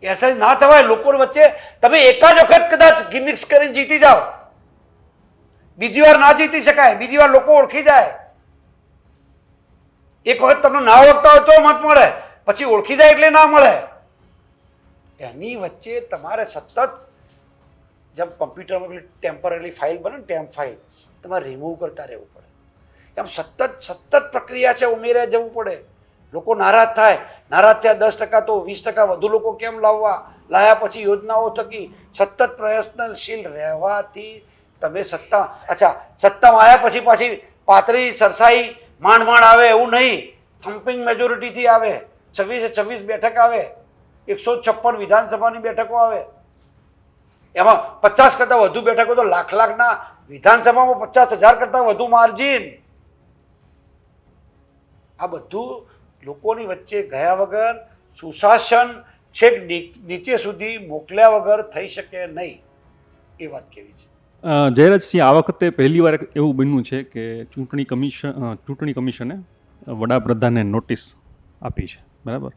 એથી ના થવાય. લોકો વચ્ચે તમે એક જ વખત કદાચ ગિમિક્સ કરીને જીતી જાઓ, બીજી વાર ના જીતી શકાય, બીજી વાર લોકો ઓળખી જાય. એક વખત તમને ના ઓળખતા હોય તો મત મળે, પછી ઓળખી જાય એટલે ના મળે. એની વચ્ચે તમારે સતત, જેમ કમ્પ્યુટરમાં પેલી ટેમ્પરરી ફાઇલ બને ને, ટેમ્પ ફાઇલ, તમારે રિમૂવ કરતા રહેવું પડે. એમ સતત પ્રક્રિયા છે, ઉમેર્યા જવું પડે. લોકો નારાજ થાય, નારાજ થયા 10% તો 20% વધુ લોકો કેમ લાયા પછી યોજનાઓ થકી સતત પ્રયત્નશીલ રહેવાથી તમે સત્તામાં આવ્યા પછી પાછી પાતળી સરસાઈ માંડ આવે એવું નહીં. થમ્પિંગ મેજોરિટીથી આવે, 26 બેઠક આવે, 156 વિધાનસભાની બેઠકો આવે, એમાં 50 કરતાં વધુ બેઠકો તો લાખના વિધાનસભામાં 50,000 કરતાં વધુ માર્જિન. આ બધું લોકોની વચ્ચે ગયા વગર, સુશાસન છેક નીચે સુધી મોકલ્યા વગર થઈ શકે નહીં. એ વાત કેવી છે? જયરાજસિંહ, આ વખતે પહેલીવાર એવું બન્યું છે કે ચૂંટણી કમિશને વડાપ્રધાનને નોટિસ આપી છે, બરાબર?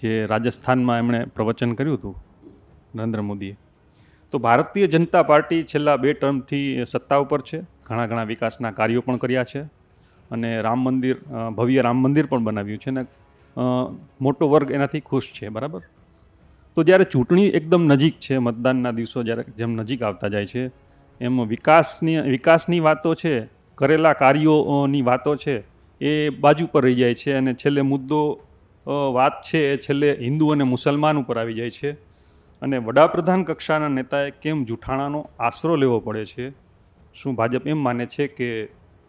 જે રાજસ્થાનમાં એમણે પ્રવચન કર્યું હતું નરેન્દ્ર મોદીએ. તો ભારતીય જનતા પાર્ટી છેલ્લા 2 ટર્મથી સત્તા ઉપર છે, ઘણા વિકાસના કાર્યો પણ કર્યા છે, અને ભવ્ય રામ મંદિર પણ બનાવ્યું છે, અને મોટો વર્ગ એનાથી ખુશ છે, બરાબર? તો જ્યારે ચૂંટણી એકદમ નજીક છે, મતદાનના દિવસો જ્યારે જેમ નજીક આવતા જાય છે, એમ વિકાસની વાતો છે, કરેલા કાર્યોની વાતો છે, એ બાજુ પર રહી જાય છે, અને છેલ્લે મુદ્દો વાત છે એ છેલ્લે હિન્દુ અને મુસલમાન ઉપર આવી જાય છે. અને વડાપ્રધાન કક્ષાના નેતાએ કેમ જૂઠાણાનો આશરો લેવો પડે છે? શું ભાજપ એમ માને છે કે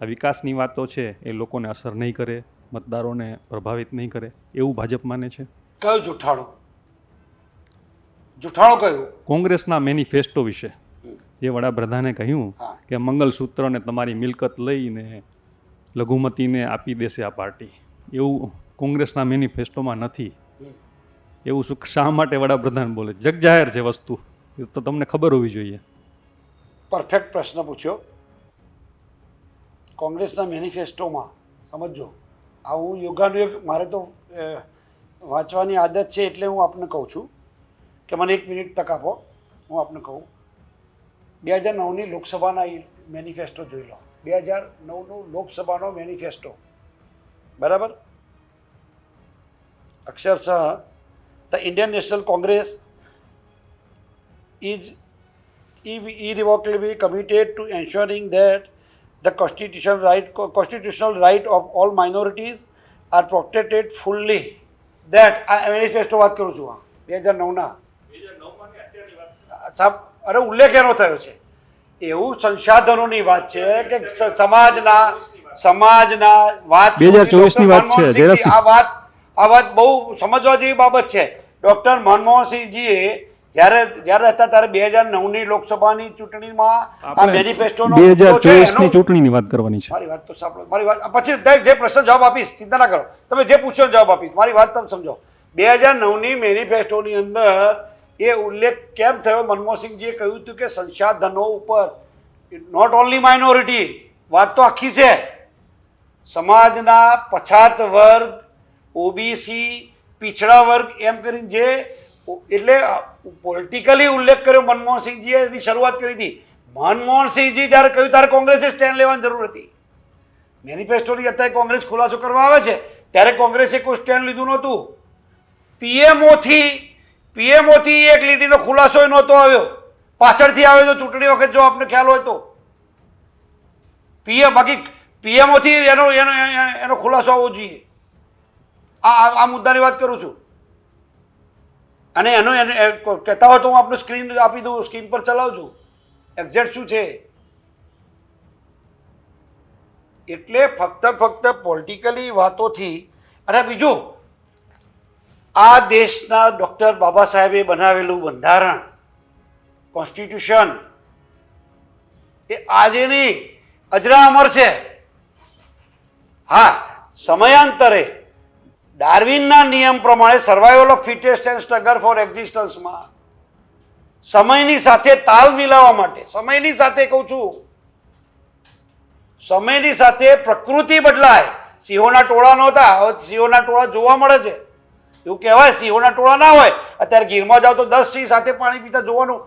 આ વિકાસની વાતો છે એ લોકોને અસર નહીં કરે, મતદારોને પ્રભાવિત નહીં કરે, એવું ભાજપ માને છે? કયું જૂઠાણું કયું? કોંગ્રેસના મેનિફેસ્ટો વિશે જે વડાપ્રધાને કહ્યું કે મંગલસૂત્રને તમારી મિલકત લઈને લઘુમતીને આપી દેશે આ પાર્ટી, એવું કોંગ્રેસના મેનિફેસ્ટોમાં નથી. એવું શા માટે વડાપ્રધાન બોલે? જગજાહેર છે વસ્તુ, એ તો તમને ખબર હોવી જોઈએ. પરફેક્ટ પ્રશ્ન પૂછ્યો. કોંગ્રેસના મેનિફેસ્ટોમાં સમજો, આ હું યોગાનુયોગ, મારે તો વાંચવાની આદત છે એટલે હું આપને કહું છું કે મને 1 મિનિટ તક આપો, હું આપને કહું. 2009ની લોકસભાના મેનિફેસ્ટો જોઈ લો. 2009નો લોકસભાનો મેનિફેસ્ટો, બરાબર? અક્ષરશઃ the Indian National Congress is irrevocably committed to ensuring that the constitutional right of all minorities are protected fully. That આ મેનિફેસ્ટો વાત કરું છું. 2009ના. અરે ઉલ્લેખ એનો થયો છે. એવું સંસાધનોની વાત છે કે સમાજના વાત 2024ની વાત છે. આ વાત બહુ સમજવા જેવી બાબત છે. ડૉક્ટર મનમોહનસિંહજીએ જ્યારે હતા ત્યારે 2009ની લોકસભાની ચૂંટણીમાં આ મેનિફેસ્ટોનો 2024ની ચૂંટણીની વાત કરવાની છે. મારી વાત તો સાંભળો, મારી વાત પછી જે પ્રશ્ન જવાબ આપીશ, ચિંતા ના કરો. તમે જે પૂછો જવાબ આપીશ, મારી વાત તમે સમજો. 2009ની મેનિફેસ્ટોની અંદર એ ઉલ્લેખ કેમ થયો? મનમોહનસિંહજીએ કહ્યું હતું કે સંસાધનો ઉપર, નોટ ઓનલી માઇનોરિટી, વાત તો આખી છે, સમાજના પછાત વર્ગ, ઓબીસી, પીછડા વર્ગ, એમ કરીને જે, એટલે પોલિટિકલી ઉલ્લેખ કર્યો મનમોહનસિંહજીએ. એની શરૂઆત કરી હતી. મનમોહનસિંહજી જ્યારે કહ્યું ત્યારે કોંગ્રેસે સ્ટેન્ડ લેવાની જરૂર હતી. મેનિફેસ્ટોની અત્યારે કોંગ્રેસ ખુલાસો કરવા આવે છે ત્યારે કોંગ્રેસે કોઈ સ્ટેન્ડ લીધું નહોતું. પીએમઓથી એક લીટીનો ખુલાસો નહોતો આવ્યો, પાછળથી આવ્યો તો ચૂંટણી વખત, જો આપને ખ્યાલ હોય તો. બાકી પીએમઓથી એનો એનો એનો ખુલાસો આવવો જોઈએ. આ મુદ્દાની વાત કરું છું. અને એનો કહેતા હોય તો હું આપનું સ્ક્રીન આપી દઉં, સ્ક્રીન પર ચલાવજો એક્ઝેક્ટ શું છે. એટલે ફક્ત પોલિટિકલી વાતોથી. અને બીજું, આ દેશના ડૉક્ટર બાબા સાહેબે બનાવેલું બંધારણ કોન્સ્ટિટ્યુશન એ આજે નહીં, અજરા અમર છે. હા, સમયાંતરે ડાર્વિનના નિયમ પ્રમાણે survival of fittest and struggle for એક્ઝિસ્ટન્સમાં સમયની સાથે તાલ મિલાવવા માટે, સમયની સાથે કહું છું, સમયની સાથે પ્રકૃતિ બદલાય. સિંહોના ટોળા નહોતા, હવે સિંહોના ટોળા જોવા મળે છે. એવું કહેવાય સિંહોના ટોળા ના હોય. અત્યારે ગીરમાં જાઓ તો 10 સિંહ સાથે પાણી પીતા જોવાનું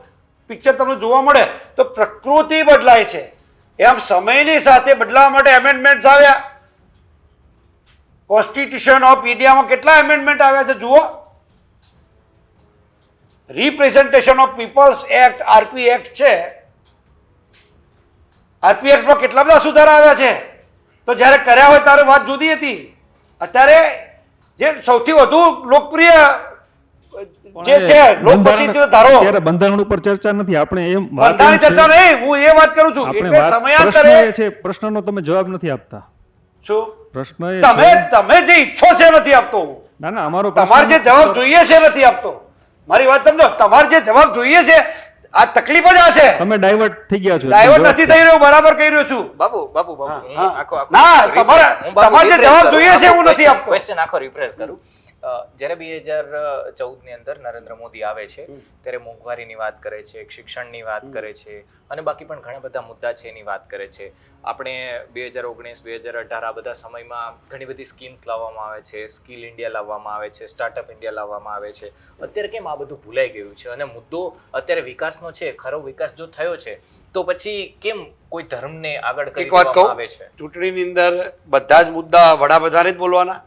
પિક્ચર તમને જોવા મળે. તો પ્રકૃતિ બદલાય છે, એમ સમયની સાથે બદલાવા માટે એમેન્ડમેન્ટ્સ આવ્યા. કોન્સ્ટિટ્યુશન ઓફ ઇન્ડિયામાં કેટલા એમેન્ડમેન્ટ આવ્યા છે જુઓ. Representation of people's act, RP act છે. આરપી એક્ટમાં કેટલા બધા સુધારા આવ્યા છે. તો જ્યારે કર્યા હોય ત્યારે વાત જુદી હતી. અત્યારે જે સૌથી વધુ લોકપ્રિય જે છે લોકપ્રતિનિધિત્વ ધારો, ત્યારે બંધારણ ઉપર ચર્ચા નથી. આપણે એમ બંધારણની ચર્ચા નહીં, હું એ વાત કરું છું. એટલે સમયાંતરે છે પ્રશ્નનો તમે જવાબ નથી આપતા. શું પ્રશ્ન એ તમે જે ઈચ્છો છે નથી આપતો. ના ના, અમારો તમારે જે જવાબ જોઈએ છે નથી આપતો. મારી વાત સમજો, તમારે જે જવાબ જોઈએ છે, આ તકલીફ જ આ છે. તમે ડાયવર્ટ થઈ ગયા છો. ડાયવર્ટ નથી થઈ રહ્યો, બરાબર કહી રહ્યો છું. બાબુ ના, તમારે જે જવાબ જોઈએ છે હું નથી આપતો. ક્વેશ્ચન આખો રિફ્રેશ કરું. જ્યારે 2014 ની અંદર નરેન્દ્ર મોદી આવે છે ત્યારે મોંઘવારીની વાત કરે છે, શિક્ષણની વાત કરે છે, અને બાકી પણ ઘણા બધા મુદ્દા છે એની વાત કરે છે. આપણે 2019 2018 આ બધા સમયમાં ઘણી બધી સ્કીમ્સ લાવવામાં આવે છે, સ્કિલ ઇન્ડિયા લાવવામાં આવે છે, સ્ટાર્ટઅપ ઇન્ડિયા લાવવામાં આવે છે. અત્યારે કેમ આ બધું ભૂલાઈ ગયું છે? અને મુદ્દો અત્યારે વિકાસનો છે, ખરો વિકાસ જો થયો છે તો પછી કેમ કોઈ ધર્મને આગળ કરી દેવામાં આવે છે? ચૂંટણીની અંદર બધા જ મુદ્દા વડાપ્રધાને જ બોલવાના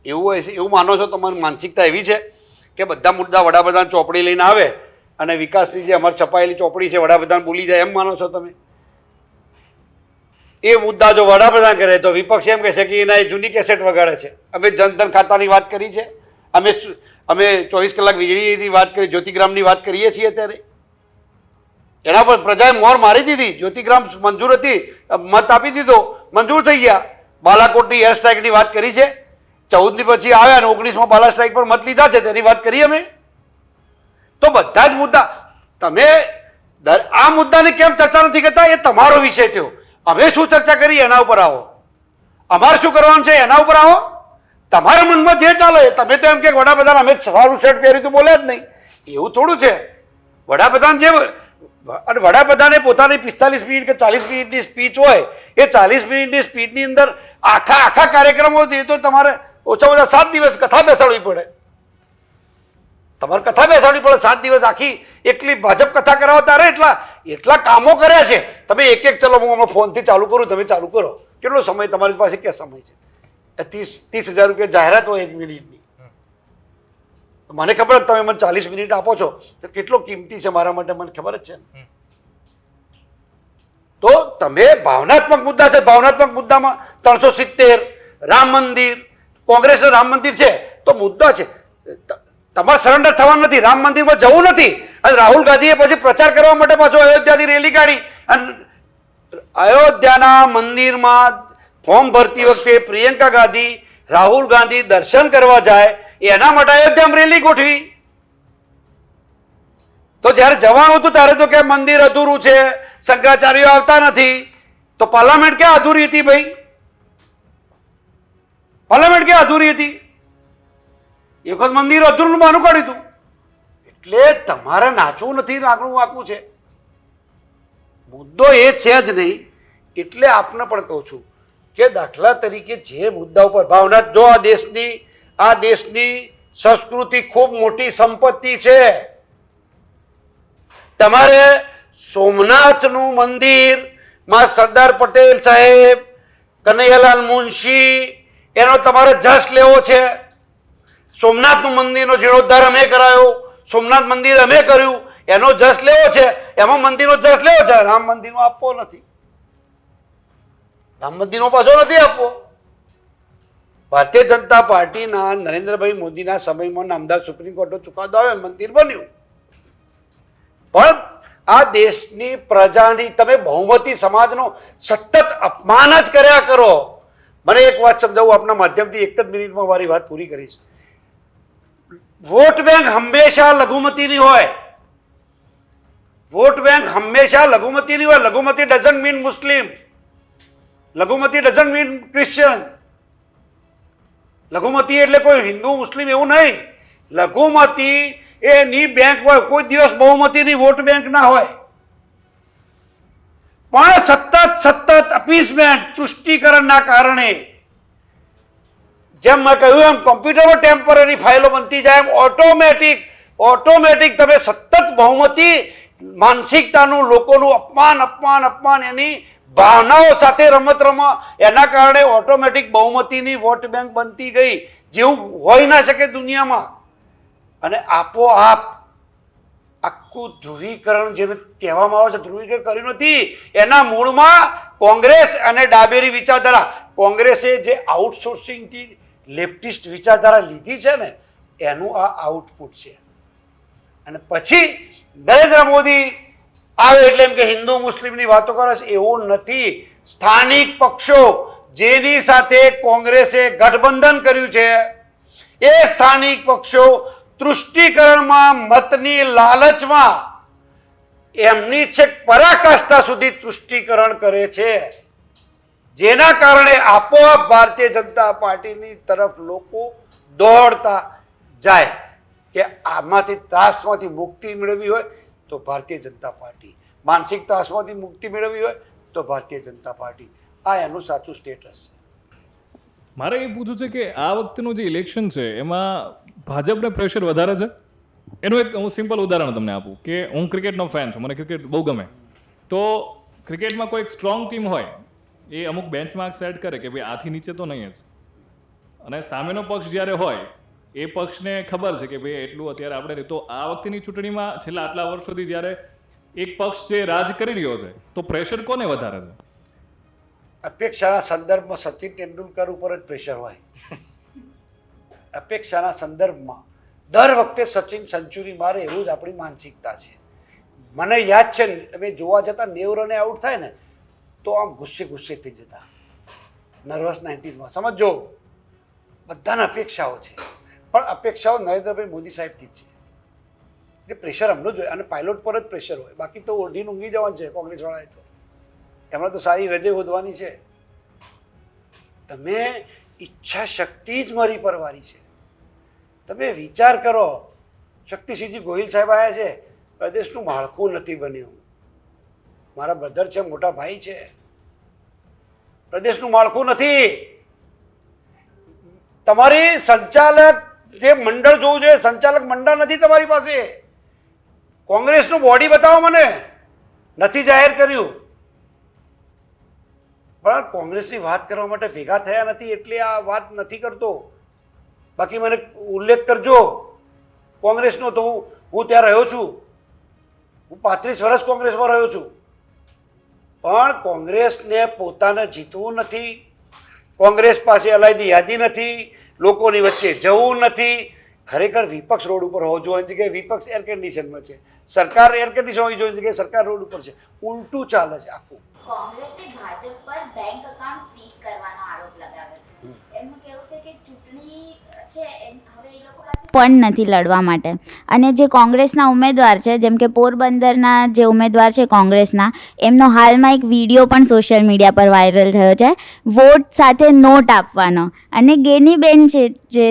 એવું હોય છે? એવું માનો છો? તમારી માનસિકતા એવી છે કે બધા મુદ્દા વડાપ્રધાન ચોપડી લઈને આવે અને વિકાસની જે અમારી છપાયેલી ચોપડી છે વડાપ્રધાન બોલી જાય એમ માનો છો તમે? એ મુદ્દા જો વડાપ્રધાન કરે તો વિપક્ષ એમ કહે છે કે એના એ જૂની કેસેટ વગાડે છે. અમે જનધન ખાતાની વાત કરી છે, અમે 24 કલાક વીજળીની વાત કરી, જ્યોતિગ્રામની વાત કરીએ છીએ. અત્યારે એના પર પ્રજાએ મોર મારી દીધી. જ્યોતિગ્રામ મંજૂર હતી, મત આપી દીધો, મંજૂર થઈ ગયા. બાલાકોટની એર સ્ટ્રાઇકની વાત કરી છે, 14ની પછી આવ્યા અને 19માં બાલા સ્ટ્રાઇક પર મત લીધા છે, તેની વાત કરી અમે. તો બધા જ મુદ્દા તમે આ મુદ્દાને કેમ ચર્ચા નથી કરતા એ તમારો વિષય થયો. અમે શું ચર્ચા કરી એના ઉપર આવો, અમારે શું કરવાનું છે એના ઉપર આવો. તમારા મનમાં જે ચાલે. તમે તો એમ કે વડાપ્રધાન અમે સારું શર્ટ પહેર્યું તો બોલ્યા જ નહીં, એવું થોડું છે. વડાપ્રધાન જે અને વડાપ્રધાને પોતાની 45 મિનિટ કે 40 મિનિટની સ્પીચ હોય, એ 40 મિનિટની સ્પીચની અંદર આખા કાર્યક્રમો તો તમારે ઓછામાં ઓછા 7 દિવસ કથા બેસાડવી પડે. તમારે કથા બેસાડવી પડે 7 દિવસ આખી એકલી ભાજપ કથા કરાવો તારે એટલા કામો કર્યા છે. તમે એક ચલો હું હમણાં ફોનથી ચાલુ કરું, તમે ચાલુ કરો. કેટલો સમય તમારી પાસે? ક્યાં સમય છે? 30,000 રૂપિયા જાહેરાત હોય 1 મિનિટની. મને ખબર જ, તમે મને 40 મિનિટ આપો છો તો કેટલો કિંમતી છે મારા માટે, મને ખબર જ છે. તો તમે ભાવનાત્મક મુદ્દા છે, ભાવનાત્મક મુદ્દામાં 370 રામ મંદિર, કોંગ્રેસનું રામ મંદિર છે તો મુદ્દા છે. તમારે સરેન્ડર થવાનું નથી, રામ મંદિરમાં જવું નથી. અને રાહુલ ગાંધીએ પછી પ્રચાર કરવા માટે પાછો અયોધ્યાથી રેલી કાઢી અને અયોધ્યાના મંદિરમાં ફોર્મ ભરતી વખતે પ્રિયંકા ગાંધી, રાહુલ ગાંધી દર્શન કરવા જાય એના માટે અયોધ્યામાં રેલી ગોઠવી. તો જ્યારે જવાનું હતું ત્યારે તો કે મંદિર અધૂરું છે, શંકરાચાર્યો આવતા નથી. તો પાર્લામેન્ટ ક્યાં અધૂરી હતી ભાઈ? પાર્લામેન્ટ ક્યાં અધૂરી હતી? એક વખત મંદિર અધૂરું માનું કાઢ્યું હતું. એટલે તમારે નાચવું નથી, નાકડું વાંકવું છે. મુદ્દો એ છે જ નહીં. એટલે આપને પણ કહું છું કે દાખલા તરીકે જે મુદ્દા ઉપર ભાવના, જો આ દેશની સંસ્કૃતિ ખૂબ મોટી સંપત્તિ છે. તમારે સોમનાથનું મંદિરમાં સરદાર પટેલ સાહેબ, કનૈયાલાલ મુનશી એનો તમારે જશ લેવો છે. સોમનાથનું મંદિરનો જીર્ણોદ્ધાર અમે કરાયો, સોમનાથ મંદિર અમે કર્યું, એનો જશ લેવો છે. એમાં મંદિરનો જશ લેવો છે, રામ મંદિરનો આપવો નથી. રામ મંદિરનો પાછો નથી આપવો. ભારતીય જનતા પાર્ટીના નરેન્દ્રભાઈ મોદીના સમયમાં નામદાર સુપ્રીમ કોર્ટનો ચુકાદો આવ્યો, મંદિર બન્યું. પણ આ દેશની પ્રજાની તમે બહુમતી સમાજનો સતત અપમાન જ કર્યા કરો. મને એક વાત સમજાવું આપના માધ્યમથી, એક જ મિનિટમાં મારી વાત પૂરી કરીશ. વોટ બેંક હંમેશા લઘુમતીની હોય. વોટ બેંક હંમેશા લઘુમતીની હોય. લઘુમતી ડઝન્ટ મીન મુસ્લિમ, લઘુમતી ડઝન્ટ મીન ક્રિશ્ચિયન. લઘુમતી એટલે કોઈ હિન્દુ મુસ્લિમ એવું નહીં. લઘુમતી એની બેંક હોય. કોઈ દિવસ બહુમતીની વોટ બેંક ના હોય. પણ સતત અપીસમેન્ટ, તૃષ્ટિકરણના કારણે, જેમ મેં કહ્યું એમ કોમ્પ્યુટરમાં ટેમ્પરરી ફાઇલો બનતી જાય એમ ઓટોમેટિક તમે સતત બહુમતી માનસિકતાનું, લોકોનું અપમાન એની ભાવનાઓ સાથે રમત રમો, એના કારણે ઓટોમેટિક બહુમતીની વોટ બેંક બનતી ગઈ, જેવું હોઈ ના શકે દુનિયામાં. અને આપોઆપ આખું ધ્રુવીકરણ જેને કહેવામાં આવે છે, ધ્રુવીકરણ કર્યું નથી. એના મૂળમાં કોંગ્રેસ અને ડાબેરી વિચારધારા, કોંગ્રેસે જે આઉટસોર્સિંગથી લેફ્ટિસ્ટ વિચારધારા લીધી છે ને, એનું આ આઉટપુટ છે. અને પછી નરેન્દ્ર મોદી આવે એટલે એમ કે હિન્દુ મુસ્લિમની વાતો કરે છે, એવું નથી. સ્થાનિક પક્ષો જેની સાથે કોંગ્રેસે ગઠબંધન કર્યું છે, એ સ્થાનિક પક્ષો તૃષ્ટિકરણમાં, મતની લાલચમાં એમની છેક પરાકાષ્ઠા સુધી તૃષ્ટિકરણ કરે છે, જેના કારણે આપોઆપ ભારતીય જનતા પાર્ટીની તરફ લોકો દોડતા જાય કે આમાંથી ત્રાસમાંથી મુક્તિ મેળવવી હોય તો ભારતીય જનતા પાર્ટી, માનસિક ત્રાસમાંથી મુક્તિ મેળવવી હોય તો ભારતીય જનતા પાર્ટી. આ એનું સાચું સ્ટેટસ છે. મારે એ પૂછવું છે કે આ વખતેનું જે ઇલેક્શન છે એમાં ભાજપને પ્રેશર વધારે છે. એનું એક હું સિમ્પલ ઉદાહરણ તમને આપું કે હું ક્રિકેટનો ફેન છું, મને ક્રિકેટ બહુ ગમે. તો ક્રિકેટમાં કોઈ એક સ્ટ્રોંગ ટીમ હોય, એ અમુક બેન્ચમાર્ક સેટ કરે કે ભાઈ આથી નીચે તો નહીં જ, અને સામેનો પક્ષ જ્યારે હોય એ પક્ષને ખબર છે કે ભાઈ એટલું અત્યારે આપણે નહીં. તો આ વખતેની ચૂંટણીમાં છેલ્લા આટલા વર્ષોથી જ્યારે એક પક્ષ જે રાજ કરી રહ્યો છે, તો પ્રેશર કોને વધારે છે? અપેક્ષાના સંદર્ભમાં સચિન તેંડુલકર ઉપર જ પ્રેશર હોય. અપેક્ષાના સંદર્ભમાં દર વખતે સચિન સેન્ચુરી મારે, એવું જ આપણી માનસિકતા છે. મને યાદ છે ને, અમે જોવા જતા 90 રને આઉટ થાય ને તો આમ ગુસ્સે થઈ જતા, નર્વસ 90sમાં. સમજો, બધાને અપેક્ષાઓ છે, પણ અપેક્ષાઓ નરેન્દ્રભાઈ મોદી સાહેબથી જ છે. એટલે પ્રેશર એમનું જ હોય, અને પાયલોટ પર જ પ્રેશર હોય. બાકી તો ઓઢીને ઊંઘી જવાનું છે કોંગ્રેસવાળાએ. તો એમણે તો સારી રજે હોદવાની છે. તમે ઈચ્છા શક્તિ જ મારી પરવારી છે. તમે વિચાર કરો, શક્તિસિંહજી ગોહિલ સાહેબ આવ્યા છે, પ્રદેશનું માળખું નથી બન્યું. મારા બ્રધર છે, મોટા ભાઈ છે. પ્રદેશનું માળખું નથી. તમારી સંચાલક જે મંડળ જોવું જોઈએ, સંચાલક મંડળ નથી તમારી પાસે. કોંગ્રેસનું બોડી બતાવો મને, નથી જાહેર કર્યું. પણ કોંગ્રેસની વાત કરવા માટે ભેગા થયા નથી એટલે આ વાત નથી કરતો. બાકી મને ઉલ્લેખ કરજો કોંગ્રેસનો, તો હું ત્યાં રહ્યો છું. હું 35 વર્ષ કોંગ્રેસમાં રહ્યો છું. પણ કોંગ્રેસને પોતાને જીતવું નથી, કોંગ્રેસ પાસે અલાયદી યાદી નથી, લોકોની વચ્ચે જવું નથી. ખરેખર વિપક્ષ રોડ ઉપર હોવો જોઈએ, જગ્યાએ વિપક્ષ એર કન્ડિશનમાં છે, સરકાર એર કન્ડિશન હોવી જોઈએ, જગ્યાએ સરકાર રોડ ઉપર છે. ઉલટું ચાલે છે આખું. કોંગ્રેસે ભાજપ પર બેંક એકાઉન્ટ ફ્રીઝ કરવાનો આરોપ લગાવ્યો છે. એમનું કહેવું છે કે ચૂંટણી છે હવે એ લોકો પાસે ફંડ નથી લડવા માટે. અને જે કોંગ્રેસના ઉમેદવાર છે, જેમ કે પોરબંદરના જે ઉમેદવાર છે કોંગ્રેસના, એમનો હાલમાં એક વિડીયો પણ સોશિયલ મીડિયા પર વાયરલ થયો છે, વોટ સાથે નોટ આપવાનો. અને ગેનીબેન છે જે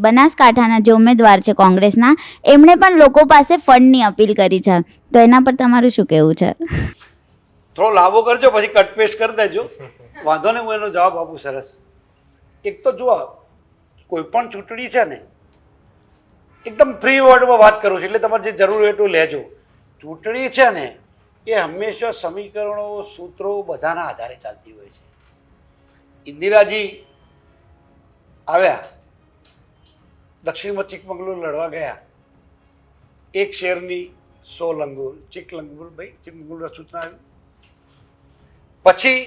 બનાસકાંઠાના જે ઉમેદવાર છે કોંગ્રેસના, એમણે પણ લોકો પાસે ફંડની અપીલ કરી છે. તો એના પર તમારું શું કહેવું છે? થોડો લાભો કરજો, પછી કટ પેસ્ટ કરી દેજો, વાંધો નહીં, હું એનો જવાબ આપું. સરસ. એક તો જુઓ, કોઈ પણ ચૂંટણી છે ને, એકદમ ફ્રી વર્ડમાં વાત કરું છું, એટલે તમારે જે જરૂર હોય એટલું લેજો. ચૂંટણી છે ને એ હંમેશા સમીકરણો, સૂત્રો બધાના આધારે ચાલતી હોય છે. ઇન્દિરાજી આવ્યા, દક્ષિણમાં ચિકમંગલુર લડવા ગયા, એક શેરની 100 લંગૂર, ચિકમંગલુર સૂચના આવી. પછી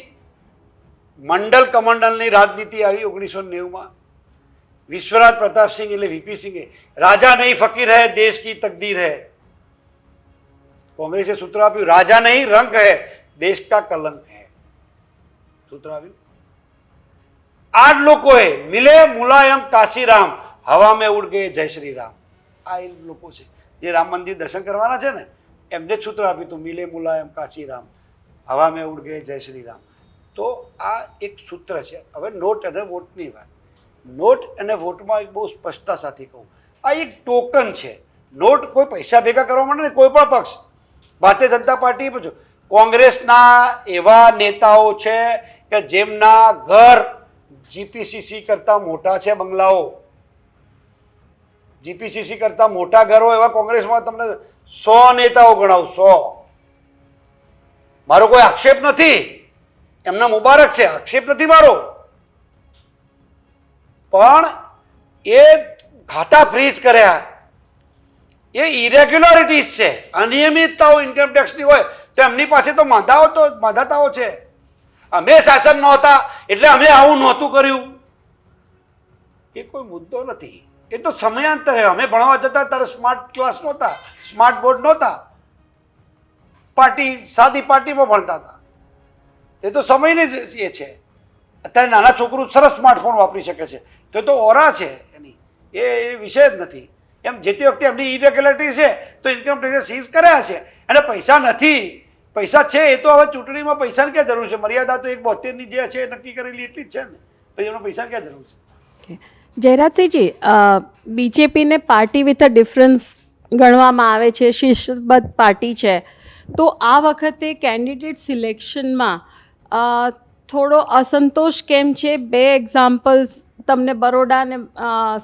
મંડલ કમંડલની રાજનીતિ આવી 1990માં. વિશ્વરાજ પ્રતાપસિંહ એટલે વીપી સિંહે રાજા નહીં ફકીર હૈ દેશ કી તકદીર હૈ. કોંગ્રેસે સૂત્ર આપ્યું રાજા નહીં રંગ હૈ દેશ કા કલંક હૈ. સૂત્ર આવ્યું. આ જ લોકોએ મિલે મુલાયમ કાશીરામ હવા મેં ઉડ ગયે જય શ્રી રામ. આ એ લોકો છે જે રામ મંદિર દર્શન કરવાના છે ને, એમને જ સૂત્ર આપ્યું હતું મિલે મુલાયમ કાશીરામ હવા મેં ઉડ ગયે જય શ્રી રામ. તો આ એક સૂત્ર છે. હવે નોટ અને વોટની વાત. નોટ અને વોટમાં એક બહુ સ્પષ્ટતા સાથે કહું, આ એક ટોકન છે. નોટ કોઈ પૈસા ભેગા કરવા માટે નહીં, કોઈ પણ પક્ષ. ભારતીય જનતા પાર્ટી પૂછો, કોંગ્રેસના એવા નેતાઓ છે કે જેમના ઘર જીપીસીસી કરતાં મોટા છે, બંગલાઓ જીપીસીસી કરતાં મોટા ઘરો એવા કોંગ્રેસમાં તમને 100 નેતાઓ ગણાવું. 100. મારો કોઈ આક્ષેપ નથી, એમના મુબારક છે, આક્ષેપ નથી મારો, પણ એ ખાતા ફ્રીઝ કર્યા, એ ઇરેગ્યુલારિટીઝ છે, અનિયમિતતાઓ ઇન્કમ ટેક્સની હોય તો એમની પાસે તો માંધાતાઓ છે. અમે શાસન નહોતા એટલે અમે આવું નહોતું કર્યું, એ કોઈ મુદ્દો નથી. એ તો સમયાંતરે અમે ભણવા જતા ત્યારે સ્માર્ટ ક્લાસ નહોતા, સ્માર્ટ બોર્ડ નહોતા, સાદી પાર્ટીમાં ભણતા હતા. એ તો સમયની જ એ છે. અત્યારે નાના છોકરું સરસ સ્માર્ટફોન વાપરી શકે છે, તો એ તો ઓરા છે એની, એ વિષય જ નથી. એમ જે તે વખતે એમની ઇરેગ્યુલારિટી છે તો ઇન્કમ ટેક્સ સીઝ કર્યા છે, અને પૈસા નથી, પૈસા છે એ તો હવે ચૂંટણીમાં પૈસાની ક્યાં જરૂર છે? મર્યાદા તો 1.72ની જે છે નક્કી કરેલી એટલી જ છે ને, પછી એનો પૈસાની ક્યાં જરૂર છે? જયરાજસિંહજી, બીજેપીને પાર્ટી વિથ અ ડિફરન્સ ગણવામાં આવે છે, શિસ્તબદ્ધ પાર્ટી છે, તો આ વખતે કેન્ડિડેટ સિલેક્શનમાં થોડો અસંતોષ કેમ છે? 2 એક્ઝામ્પલ્સ તમને બરોડા અને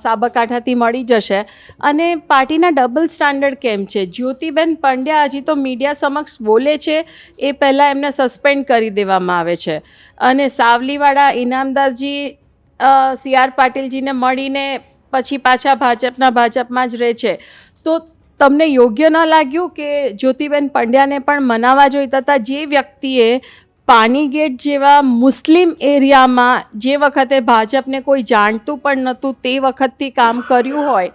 સાબરકાંઠાથી મળી જશે. અને પાર્ટીના ડબલ સ્ટાન્ડર્ડ કેમ છે? જ્યોતિબેન પંડ્યા હજી તો મીડિયા સમક્ષ બોલે છે, એ પહેલાં એમને સસ્પેન્ડ કરી દેવામાં આવે છે, અને સાવલીવાળા ઇનામદારજી CR પાટીલજીને મળીને પછી પાછા ભાજપમાં જ રહે છે. તો તમને યોગ્ય ન લાગ્યું કે જ્યોતિબેન પંડ્યાને પણ મનાવવા જોઈતા હતા? જે વ્યક્તિએ પાણીગેટ જેવા મુસ્લિમ એરિયામાં જે વખતે ભાજપને કોઈ જાણતું પણ નહોતું તે વખતથી કામ કર્યું હોય,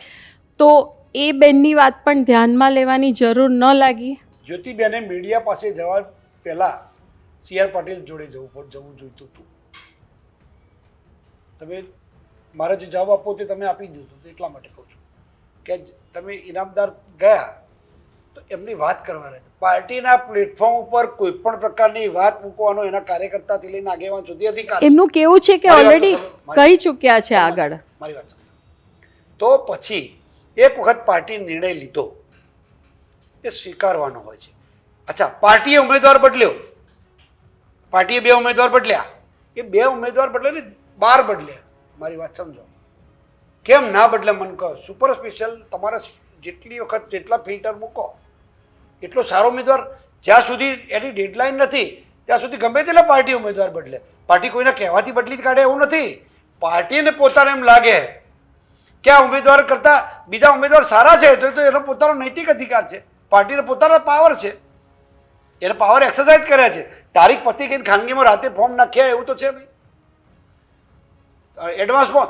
તો એ બેનની વાત પણ ધ્યાનમાં લેવાની જરૂર ન લાગી? જ્યોતિબેને મીડિયા પાસે જવા પહેલાં CR પાટીલ જોડે જવું જોઈતું હતું. તમે મારે જે જવાબ આપવો તે તમે આપી દીધો, એટલા માટે કહું છું કે તમે ઇનામદાર ગયા તો એમની વાત કરવાની. પાર્ટીના પ્લેટફોર્મ ઉપર કોઈ પણ પ્રકારની વાત મૂકવાનો એના કાર્યકર્તાથી લઈને આગેવાન સુધી અધિકાર છે. એમનું કેવું છે કે ઓલરેડી કહી ચૂક્યા છે આગળ. મારી વાત સમજો. તો પછી એક વખત પાર્ટી નિર્ણય લીધો એ સ્વીકારવાનો હોય છે. અચ્છા, પાર્ટીએ ઉમેદવાર બદલ્યો, પાર્ટીએ 2 ઉમેદવાર બદલ્યા, એ 2 ઉમેદવાર બદલે ને 12 બદલ્યા. મારી વાત સમજો, કેમ ના બદલે મને કહો. સુપર સ્પેશિયલ તમારે જેટલી વખત જેટલા ફિલ્ટર મૂકો એટલો સારો ઉમેદવાર, જ્યાં સુધી એની ડેડલાઇન નથી ત્યાં સુધી ગમે તેટલા પાર્ટી ઉમેદવાર બદલે. પાર્ટી કોઈના કહેવાથી બદલી કાઢે એવું નથી. પાર્ટીને પોતાને એમ લાગે કે આ ઉમેદવાર કરતાં બીજા ઉમેદવાર સારા છે તો એનો પોતાનો નૈતિક અધિકાર છે, પાર્ટીને પોતાનો પાવર છે, એને પાવર એક્સરસાઇઝ કર્યા છે. તારીખ પતી ગઈને ખાનગીમાં રાતે ફોર્મ નાખ્યા એવું તો છે નહીં. એડવાન્સમાં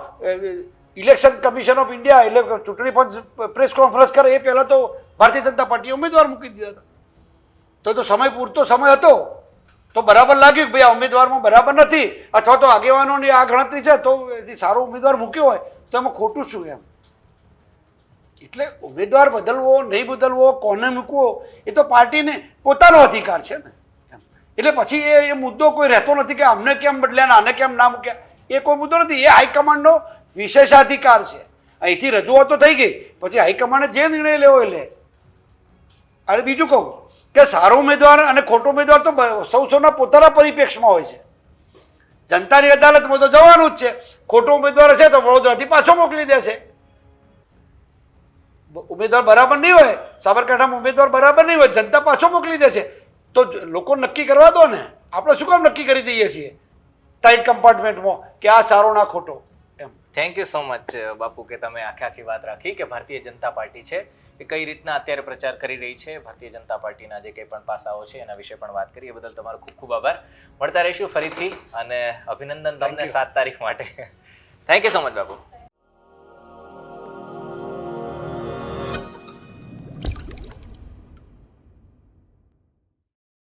ઇલેક્શન કમિશન ઓફ ઇન્ડિયા એટલે ચૂંટણી પંચ પ્રેસ કોન્ફરન્સ કરે એ પહેલાં તો ભારતીય જનતા પાર્ટીએ ઉમેદવાર મૂકી દીધા હતા. તો સમય પૂરતો સમય હતો તો બરાબર લાગ્યું કે ભાઈ આ ઉમેદવારમાં બરાબર નથી, અથવા તો આગેવાનોની આ ગણતરી છે તો સારો ઉમેદવાર મૂક્યો હોય તો એમાં ખોટું શું એમ. એટલે ઉમેદવાર બદલવો નહીં બદલવો, કોને મૂકવો, એ તો પાર્ટીને પોતાનો અધિકાર છે ને. એટલે પછી એ મુદ્દો કોઈ રહેતો નથી કે અમને કેમ બદલ્યા ને આને કેમ ના મૂક્યા, એ કોઈ મુદ્દો નથી. એ હાઈકમાન્ડનો વિશેષાધિકાર છે. અહીંથી રજૂઆતો થઈ ગઈ, પછી હાઈકમાન્ડે જે નિર્ણય લેવો એ લે. અને બીજું કહું કે સારો ઉમેદવાર અને ખોટો ઉમેદવાર તો સૌના પોતાના પરિપ્રેક્ષમાં હોય છે. જનતાની અદાલતમાં તો જવાનું જ છે. ખોટો ઉમેદવાર છે તો વડોદરાથી પાછો મોકલી દેશે. ઉમેદવાર બરાબર નહીં હોય, સાબરકાંઠામાં ઉમેદવાર બરાબર નહીં હોય, જનતા પાછો મોકલી દેશે. તો લોકો નક્કી કરવા દો ને, આપણે શું કામ નક્કી કરી દઈએ છીએ ટાઈટ કમ્પાર્ટમેન્ટમાં કે આ સારો ના ખોટો એમ. થેન્ક યુ સો મચ બાપુ કે તમે આખી વાત રાખી કે ભારતીય જનતા પાર્ટી છે એ કઈ રીતના અત્યારે પ્રચાર કરી રહી છે, ભારતીય જનતા પાર્ટીના જે કંઈ પણ પાસાઓ છે એના વિશે પણ વાત કરી. એ બદલ તમારો ખૂબ ખૂબ આભાર. મળતા રહીશું ફરીથી અને અભિનંદન તમને 7 તારીખ માટે. Thank you so much Babu.